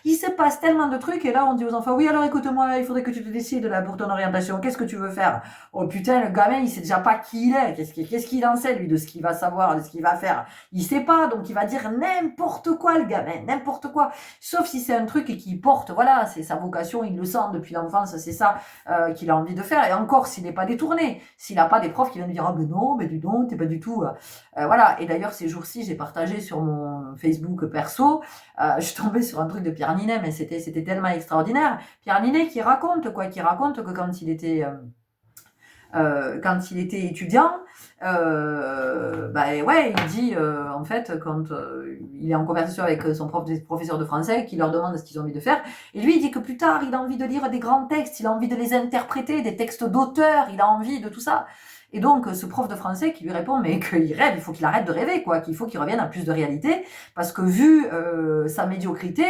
il se passe tellement de trucs, et là on dit aux enfants, oui alors écoute-moi, il faudrait que tu te décides là pour ton orientation, qu'est-ce que tu veux faire? Oh putain, le gamin il sait déjà pas qui il est, qu'est-ce qu'il en sait lui de ce qu'il va savoir, de ce qu'il va faire, il sait pas, donc il va dire n'importe quoi le gamin, n'importe quoi, sauf si c'est un truc qui porte, voilà, c'est sa vocation orientation, il le sent depuis l'enfance, c'est ça qu'il a envie de faire. Et encore, s'il n'est pas détourné, s'il n'a pas des profs qui viennent lui dire « Ah ben non, mais dis donc, t'es pas du tout... voilà. Et d'ailleurs, ces jours-ci, j'ai partagé sur mon Facebook perso, je suis tombée sur un truc de Pierre Ninet, mais c'était tellement extraordinaire. Pierre Ninet qui raconte que quand il était étudiant, ouais, il dit en fait quand il est en conversation avec son professeur de français qui leur demande ce qu'ils ont envie de faire, et lui il dit que plus tard il a envie de lire des grands textes, il a envie de les interpréter, des textes d'auteurs, il a envie de tout ça. Et donc ce prof de français qui lui répond mais qu'il rêve, il faut qu'il arrête de rêver, quoi, qu'il faut qu'il revienne à plus de réalité, parce que vu sa médiocrité,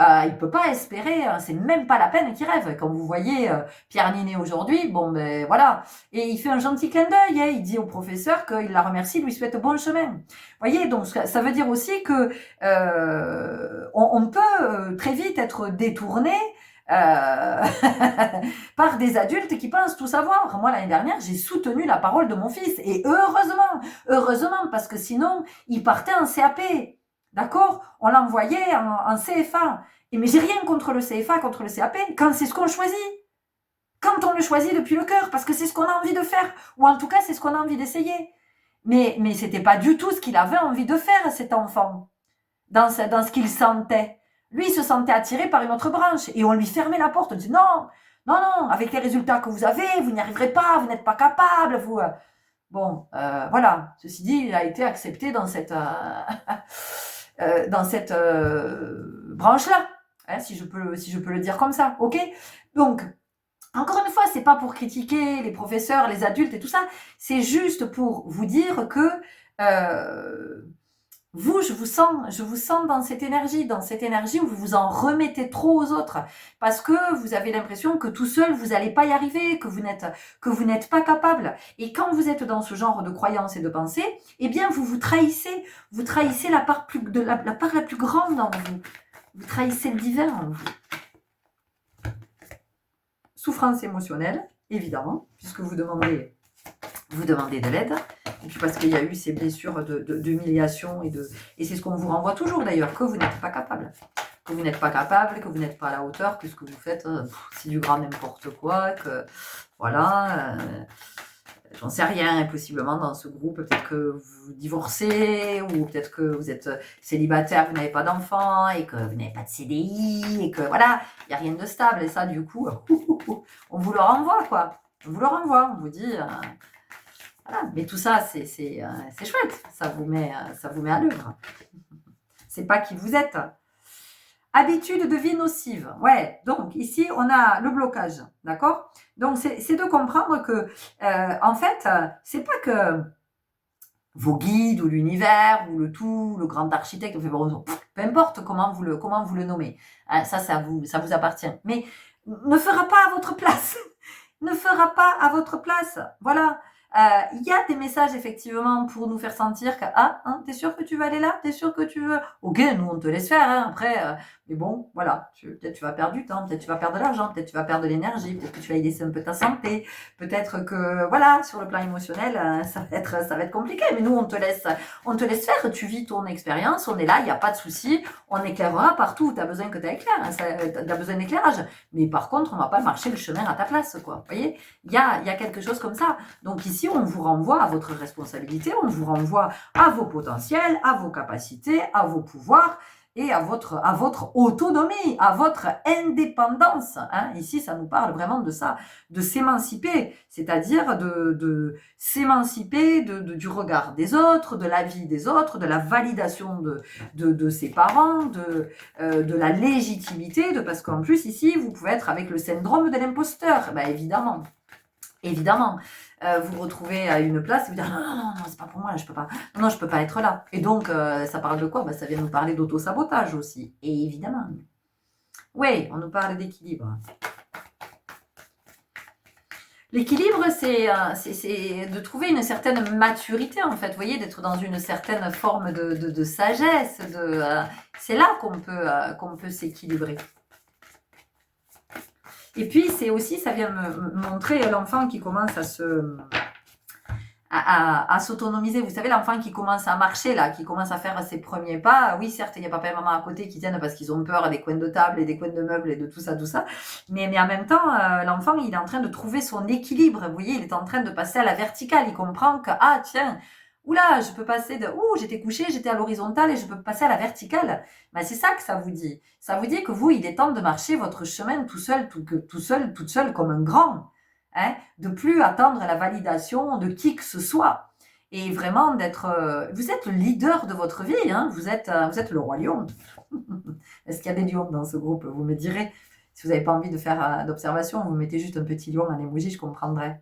il peut pas espérer, c'est même pas la peine qu'il rêve. Quand vous voyez Pierre Ninet aujourd'hui, bon ben voilà. Et il fait un gentil clin d'œil, il dit au professeur qu'il la remercie, lui souhaite bon chemin. Vous voyez, donc ça veut dire aussi que on peut très vite être détourné par des adultes qui pensent tout savoir. Moi, l'année dernière, j'ai soutenu la parole de mon fils. Et heureusement, parce que sinon, il partait en CAP. D'accord? On l'envoyait en CFA. Mais j'ai rien contre le CFA, contre le CAP, quand c'est ce qu'on choisit. Quand on le choisit depuis le cœur, parce que c'est ce qu'on a envie de faire. Ou en tout cas, c'est ce qu'on a envie d'essayer. Mais c'était pas du tout ce qu'il avait envie de faire, cet enfant. Dans ce qu'il sentait. Lui, il se sentait attiré par une autre branche. Et on lui fermait la porte. On disait non, avec les résultats que vous avez, vous n'y arriverez pas, vous n'êtes pas capable, vous... Bon, voilà. Ceci dit, il a été accepté dans cette branche-là, hein, si je peux le dire comme ça, ok? Donc, encore une fois, c'est pas pour critiquer les professeurs, les adultes et tout ça, c'est juste pour vous dire que vous, je vous sens dans cette énergie où vous vous en remettez trop aux autres, parce que vous avez l'impression que tout seul, vous n'allez pas y arriver, que vous n'êtes pas capable. Et quand vous êtes dans ce genre de croyances et de pensées, eh bien, vous trahissez la part la plus grande en vous. Vous trahissez le divin en vous. Souffrance émotionnelle, évidemment, puisque vous demandez de l'aide. Et puis parce qu'il y a eu ces blessures d'humiliation et c'est ce qu'on vous renvoie toujours d'ailleurs, que vous n'êtes pas capable. Que vous n'êtes pas capable, que vous n'êtes pas à la hauteur, que ce que vous faites, c'est du grand n'importe quoi, que voilà, j'en sais rien, et possiblement dans ce groupe, peut-être que vous divorcez, ou peut-être que vous êtes célibataire, vous n'avez pas d'enfant, et que vous n'avez pas de CDI, et que voilà, il n'y a rien de stable, et ça du coup, on vous le renvoie quoi. On vous le renvoie, on vous dit... Voilà. Mais tout ça, c'est chouette. Ça vous met à l'œuvre. C'est pas qui vous êtes. Habitude de vie nocive. Ouais, donc ici, on a le blocage. D'accord? Donc, c'est de comprendre que, en fait, c'est pas que vos guides ou l'univers ou le tout, le grand architecte, peu importe comment vous le nommez. Ça vous appartient. Mais ne fera pas à votre place. Ne fera pas à votre place. Voilà. Il y a des messages effectivement pour nous faire sentir que t'es sûr que tu vas aller là, t'es sûr que tu veux, ok, nous on te laisse faire, hein, après, mais bon, voilà, peut-être tu vas perdre du temps, peut-être tu vas perdre de l'argent, peut-être tu vas perdre de l'énergie, peut-être que tu vas y laisser un peu ta santé, peut-être que voilà, sur le plan émotionnel, ça va être compliqué, mais nous on te laisse faire, tu vis ton expérience, on est là, il n'y a pas de souci, on éclairera partout où tu as besoin que tu as besoin d'éclairage, mais par contre on va pas marcher le chemin à ta place, quoi. Vous voyez, il y a quelque chose comme ça. Donc ici on vous renvoie à votre responsabilité, on vous renvoie à vos potentiels, à vos capacités, à vos pouvoirs et à votre autonomie, à votre indépendance. Hein. Ici, ça nous parle vraiment de ça, de s'émanciper, c'est-à-dire de s'émanciper du regard des autres, de la vie des autres, de la validation de ses parents, de la légitimité, parce qu'en plus, ici, vous pouvez être avec le syndrome de l'imposteur, ben, évidemment. Vous vous retrouvez à une place et vous dire non, c'est pas pour moi, là, je peux pas. Non, je peux pas être là. Et donc, ça parle de quoi? Ça vient nous parler d'auto-sabotage aussi. Et évidemment. Oui, on nous parle d'équilibre. L'équilibre, c'est de trouver une certaine maturité, en fait. Vous voyez, d'être dans une certaine forme de sagesse. C'est là qu'on peut s'équilibrer. Et puis, c'est aussi, ça vient me montrer l'enfant qui commence à s'autonomiser. Vous savez, l'enfant qui commence à marcher, là, qui commence à faire ses premiers pas, oui, certes, il y a papa et maman à côté qui tiennent parce qu'ils ont peur des coins de table et des coins de meubles et de tout ça. Mais en même temps, l'enfant, il est en train de trouver son équilibre. Vous voyez, il est en train de passer à la verticale. Il comprend que, ah, tiens, oula, je peux passer de, j'étais couché, j'étais à l'horizontale et je peux passer à la verticale. Ben, c'est ça que ça vous dit. Ça vous dit que vous, il est temps de marcher votre chemin tout seul, toute seule comme un grand. Hein, de plus attendre la validation de qui que ce soit. Et vraiment d'être... vous êtes le leader de votre vie, hein, vous êtes le roi lion. Est-ce qu'il y a des lions dans ce groupe? Vous me direz. Si vous n'avez pas envie de faire d'observation, vous mettez juste un petit lion, un emoji, je comprendrai.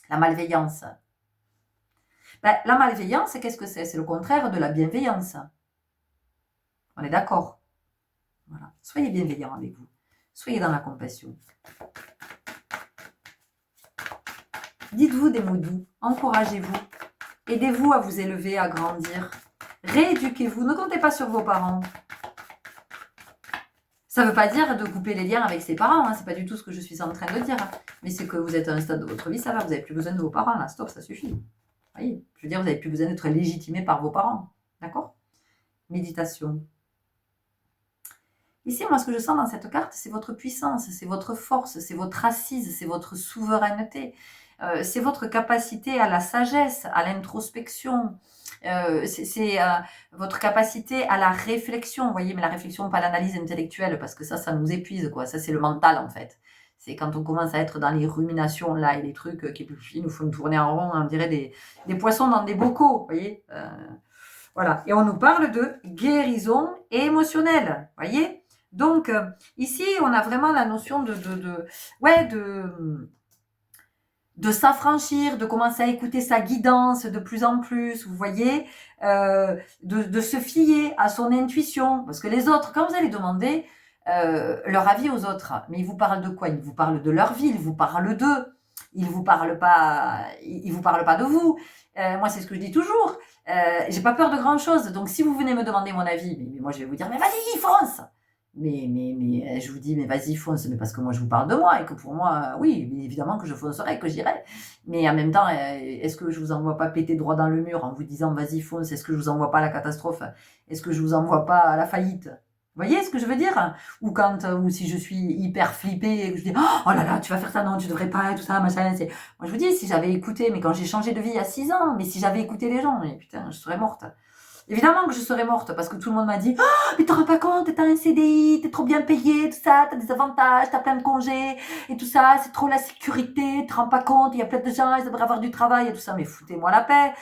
La malveillance. Ben, la malveillance, qu'est-ce que c'est? C'est le contraire de la bienveillance. On est d'accord? Voilà. Soyez bienveillant avec vous. Soyez dans la compassion. Dites-vous des mots doux, encouragez-vous, aidez-vous à vous élever, à grandir, rééduquez-vous, ne comptez pas sur vos parents. Ça ne veut pas dire de couper les liens avec ses parents, hein, c'est pas du tout ce que je suis en train de dire, hein, mais c'est que vous êtes à un stade de votre vie, ça va, vous n'avez plus besoin de vos parents, là, stop, ça suffit. Vous voyez, je veux dire, vous n'avez plus besoin d'être légitimé par vos parents, d'accord? Méditation. Ici, moi, ce que je sens dans cette carte, c'est votre puissance, c'est votre force, c'est votre assise, c'est votre souveraineté. C'est votre capacité à la sagesse, à l'introspection, c'est votre capacité à la réflexion, vous voyez, mais la réflexion, pas l'analyse intellectuelle, parce que ça nous épuise, quoi. Ça, c'est le mental, en fait. C'est quand on commence à être dans les ruminations, là, et les trucs qui nous font tourner en rond, on dirait des poissons dans des bocaux, vous voyez. Voilà. Et on nous parle de guérison émotionnelle, vous voyez. Donc, ici, on a vraiment la notion de s'affranchir, de commencer à écouter sa guidance de plus en plus, vous voyez, de se fier à son intuition. Parce que les autres, quand vous allez demander leur avis aux autres, mais ils vous parlent de quoi? Ils vous parlent de leur vie, ils vous parlent d'eux. Ils vous parlent pas de vous. Moi, c'est ce que je dis toujours. J'ai pas peur de grand chose. Donc, si vous venez me demander mon avis, mais moi, je vais vous dire, mais vas-y, fonce! Mais je vous dis, mais vas-y, fonce, mais parce que moi, je vous parle de moi et que pour moi, oui, évidemment que je foncerai, que j'irai. Mais en même temps, est-ce que je vous envoie pas péter droit dans le mur en vous disant, vas-y, fonce? Est-ce que je vous envoie pas à la catastrophe? Est-ce que je vous envoie pas à la faillite? Vous voyez ce que je veux dire? Ou si je suis hyper flippée et que je dis, oh là là, tu vas faire ça, non, tu devrais pas, et tout ça, machin. Moi, je vous dis, si j'avais écouté, mais quand j'ai changé de vie il y a 6 ans, mais si j'avais écouté les gens, mais putain, je serais morte. Évidemment que je serais morte parce que tout le monde m'a dit mais t'en rends pas compte, t'as un CDI, t'es trop bien payé, tout ça, t'as des avantages, t'as plein de congés et tout ça, c'est trop la sécurité, tu te rends pas compte, il y a plein de gens, ils devraient avoir du travail et tout ça, mais foutez-moi la paix,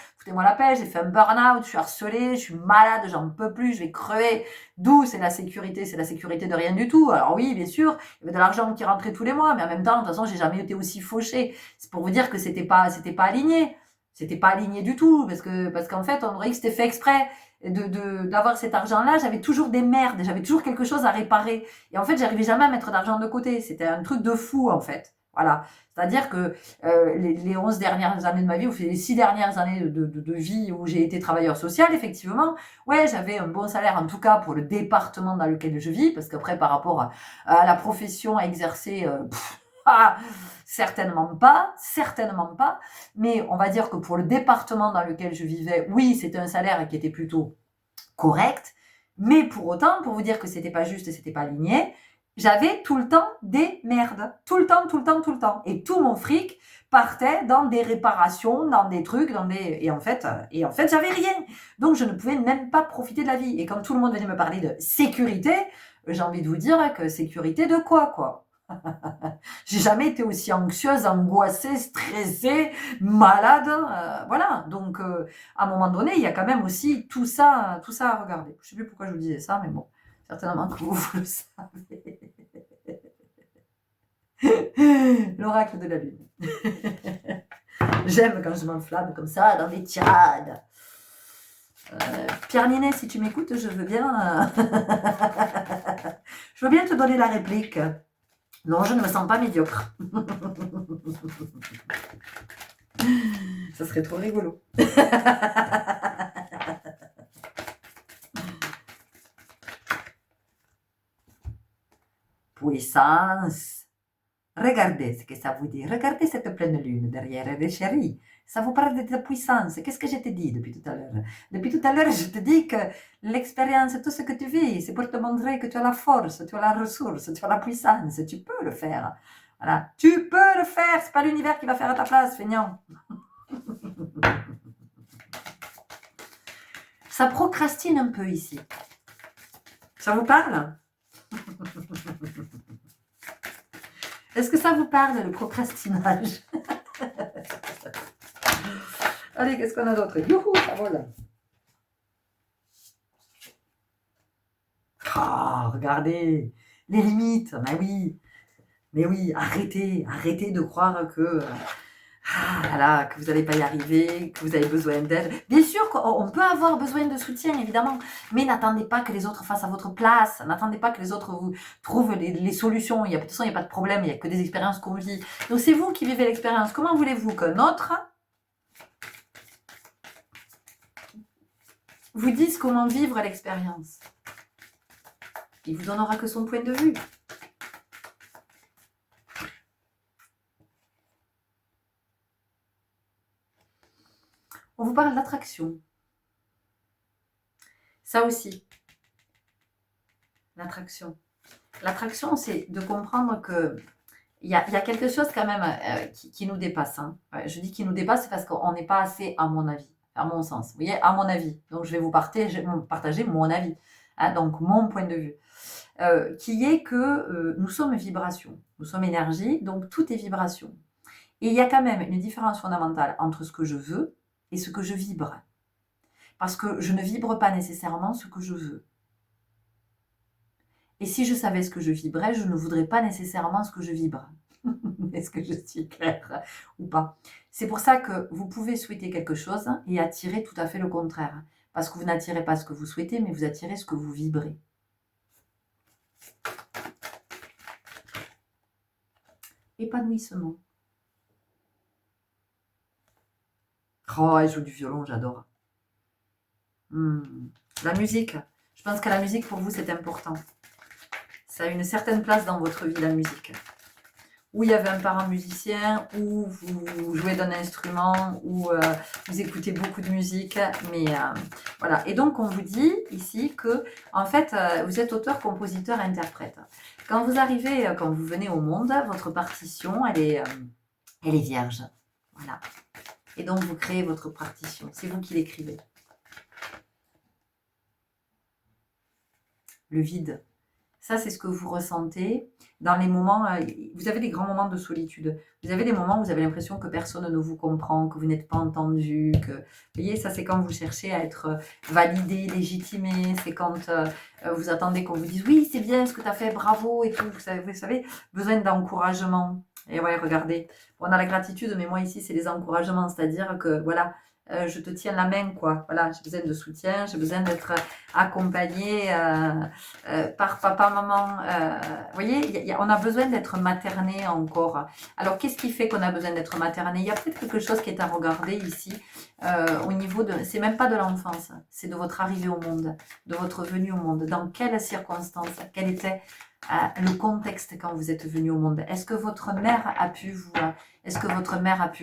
j'ai fait un burn-out, je suis harcelée, je suis malade, j'en peux plus, je vais crever. D'où c'est la sécurité de rien du tout. Alors oui, bien sûr, il y avait de l'argent qui rentrait tous les mois, mais en même temps, de toute façon, j'ai jamais été aussi fauchée. C'est pour vous dire que c'était pas aligné. C'était pas aligné du tout, parce qu'en fait, on aurait que c'était fait exprès d'avoir cet argent-là. J'avais toujours des merdes, j'avais toujours quelque chose à réparer. Et en fait, j'arrivais jamais à mettre d'argent de côté. C'était un truc de fou, en fait. Voilà. C'est-à-dire que les 11 dernières années de ma vie, ou les 6 dernières années de vie où j'ai été travailleur social, effectivement, ouais, j'avais un bon salaire, en tout cas pour le département dans lequel je vis, parce qu'après, par rapport à la profession à exercer, certainement pas, mais on va dire que pour le département dans lequel je vivais, oui, c'était un salaire qui était plutôt correct, mais pour autant, pour vous dire que c'était pas juste et c'était pas aligné, j'avais tout le temps des merdes, tout le temps, et tout mon fric partait dans des réparations, dans des trucs, et en fait, j'avais rien, donc je ne pouvais même pas profiter de la vie. Et quand tout le monde venait me parler de sécurité, j'ai envie de vous dire que sécurité de quoi? J'ai jamais été aussi anxieuse, angoissée, stressée, malade, voilà. Donc, à un moment donné, il y a quand même aussi tout ça à regarder. Je sais plus pourquoi je vous disais ça, mais bon, certainement que vous le savez. L'oracle de la lune. J'aime quand je m'enflamme comme ça, dans des tirades. Pierre Ninet, si tu m'écoutes, je veux bien te donner la réplique. Non, je ne me sens pas médiocre. Ça serait trop rigolo. Puissance, Regardez ce que ça vous dit. Regardez cette pleine lune derrière les chéris. Ça vous parle de ta puissance. Qu'est-ce que je te dis depuis tout à l'heure? Depuis tout à l'heure, je te dis que l'expérience, tout ce que tu vis, c'est pour te montrer que tu as la force, tu as la ressource, tu as la puissance. Tu peux le faire. Voilà. Tu peux le faire. C'est pas l'univers qui va faire à ta place, feignant. Ça procrastine un peu ici. Ça vous parle? Est-ce que ça vous parle, le procrastinage? Allez, qu'est-ce qu'on a d'autre? Youhou, ça vole. Ah, regardez, les limites. Mais oui, arrêtez de croire que que vous n'allez pas y arriver, que vous avez besoin d'aide. Bien sûr qu'on peut avoir besoin de soutien, évidemment, mais n'attendez pas que les autres fassent à votre place, n'attendez pas que les autres vous trouvent les solutions. De toute façon, il n'y a pas de problème, il n'y a que des expériences qu'on vit. Donc c'est vous qui vivez l'expérience. Comment voulez-vous qu'un autre vous dise comment vivre l'expérience? Il vous donnera que son point de vue. On vous parle d'attraction. Ça aussi, l'attraction. L'attraction, c'est de comprendre que il y a quelque chose quand même qui nous dépasse. Hein. Ouais, je dis qui nous dépasse parce qu'on n'est pas assez, à mon avis, à mon sens. Vous voyez, à mon avis. Donc, je vais vous partager mon avis. Hein, donc, mon point de vue. Qui est que nous sommes vibration. Nous sommes énergie, donc tout est vibration. Et il y a quand même une différence fondamentale entre ce que je veux et ce que je vibre. Parce que je ne vibre pas nécessairement ce que je veux. Et si je savais ce que je vibrais, je ne voudrais pas nécessairement ce que je vibre. Est-ce que je suis claire ou pas? C'est pour ça que vous pouvez souhaiter quelque chose et attirer tout à fait le contraire. Parce que vous n'attirez pas ce que vous souhaitez, mais vous attirez ce que vous vibrez. Épanouissement. Oh, elle joue du violon, j'adore. La musique. Je pense que la musique, pour vous, c'est important. Ça a une certaine place dans votre vie, la musique. Ou il y avait un parent musicien, ou vous jouez d'un instrument, ou vous écoutez beaucoup de musique. Mais voilà. Et donc, on vous dit ici que, en fait, vous êtes auteur, compositeur, interprète. Quand vous arrivez, quand vous venez au monde, votre partition, elle est vierge. Voilà. Et donc, vous créez votre partition. C'est vous qui l'écrivez. Le vide. Ça, c'est ce que vous ressentez dans les moments... vous avez des grands moments de solitude. Vous avez des moments où vous avez l'impression que personne ne vous comprend, que vous n'êtes pas entendu. Vous voyez, ça, c'est quand vous cherchez à être validé, légitimé. C'est quand vous attendez qu'on vous dise « Oui, c'est bien ce que tu as fait, bravo » et tout. Vous savez, besoin d'encouragement. Et ouais, regardez, on a la gratitude, mais moi ici, c'est les encouragements. C'est-à-dire que, voilà, je te tiens la main, quoi. Voilà, j'ai besoin de soutien, j'ai besoin d'être accompagnée par papa, maman. Vous voyez, on a besoin d'être materné encore. Alors, qu'est-ce qui fait qu'on a besoin d'être materné? Il y a peut-être quelque chose qui est à regarder ici au niveau de... C'est même pas de l'enfance, c'est de votre arrivée au monde, de votre venue au monde. Dans quelles circonstances? Quel était le contexte quand vous êtes venu au monde? Est-ce que votre mère a pu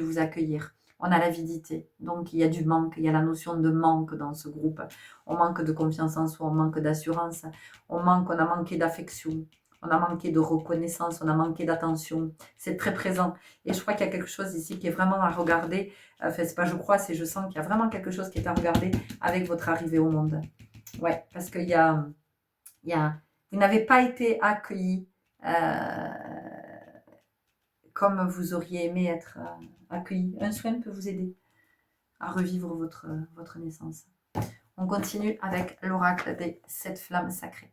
vous accueillir? On a l'avidité, donc il y a du manque, il y a la notion de manque dans ce groupe. On manque de confiance en soi, on manque d'assurance, on a manqué d'affection, on a manqué de reconnaissance, on a manqué d'attention. C'est très présent. Et je crois qu'il y a quelque chose ici qui est vraiment à regarder. Enfin, c'est pas je crois, c'est je sens qu'il y a vraiment quelque chose qui est à regarder avec votre arrivée au monde. Ouais, parce qu'il y a vous n'avez pas été accueilli comme vous auriez aimé être accueilli. Un soin peut vous aider à revivre votre naissance. On continue avec l'oracle des 7 flammes sacrées.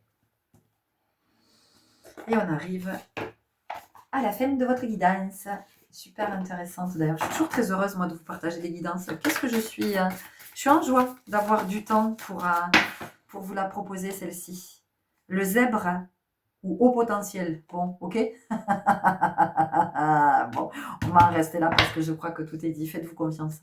Et on arrive à la fin de votre guidance. Super intéressante d'ailleurs. Je suis toujours très heureuse moi de vous partager des guidances. Qu'est-ce que je suis en joie d'avoir du temps pour vous la proposer celle-ci. Le zèbre ou haut potentiel. Bon, ok. Bon, on va en rester là parce que je crois que tout est dit. Faites-vous confiance.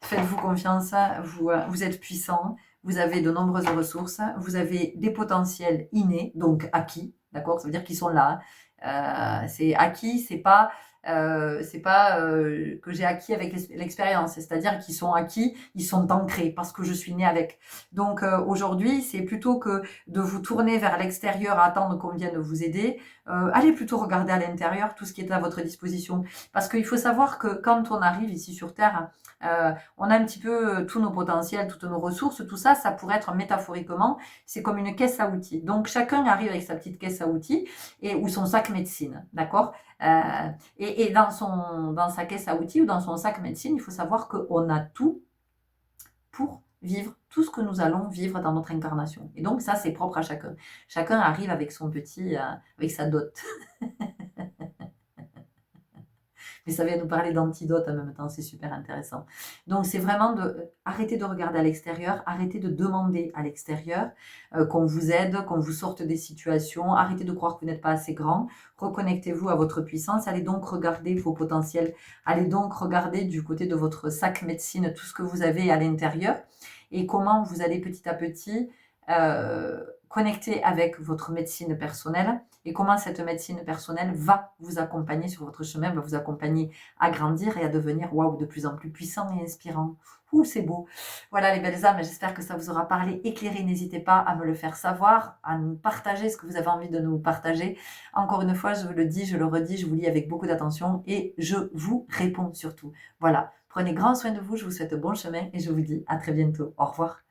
Faites-vous confiance. Vous êtes puissant. Vous avez de nombreuses ressources. Vous avez des potentiels innés, donc acquis. D'accord? Ça veut dire qu'ils sont là. C'est acquis, c'est pas que j'ai acquis avec l'expérience, c'est-à-dire qu'ils sont acquis, ils sont ancrés parce que je suis née avec. Donc aujourd'hui, c'est plutôt que de vous tourner vers l'extérieur à attendre qu'on vienne vous aider, allez plutôt regarder à l'intérieur tout ce qui est à votre disposition. Parce qu'il faut savoir que quand on arrive ici sur Terre, on a un petit peu tous nos potentiels, toutes nos ressources, tout ça, ça pourrait être métaphoriquement, c'est comme une caisse à outils. Donc chacun arrive avec sa petite caisse à outils ou son sac médecine, d'accord. Et dans sa caisse à outils ou dans son sac médecine, il faut savoir qu'on a tout pour vivre tout ce que nous allons vivre dans notre incarnation. Et donc ça, c'est propre à chacun. Chacun arrive avec son petit, avec sa dot. Mais ça vient nous parler d'antidote en même temps, c'est super intéressant. Donc c'est vraiment arrêter de regarder à l'extérieur, arrêter de demander à l'extérieur qu'on vous aide, qu'on vous sorte des situations, arrêtez de croire que vous n'êtes pas assez grand, reconnectez-vous à votre puissance, allez donc regarder vos potentiels, allez donc regarder du côté de votre sac médecine tout ce que vous avez à l'intérieur et comment vous allez petit à petit connecter avec votre médecine personnelle et comment cette médecine personnelle va vous accompagner sur votre chemin, va vous accompagner à grandir et à devenir waouh, de plus en plus puissant et inspirant. Ouh, c'est beau. Voilà les belles âmes, j'espère que ça vous aura parlé, éclairé. N'hésitez pas à me le faire savoir, à nous partager ce que vous avez envie de nous partager. Encore une fois, je vous le dis, je le redis, je vous lis avec beaucoup d'attention et je vous réponds surtout. Voilà, prenez grand soin de vous, je vous souhaite bon chemin et je vous dis à très bientôt. Au revoir.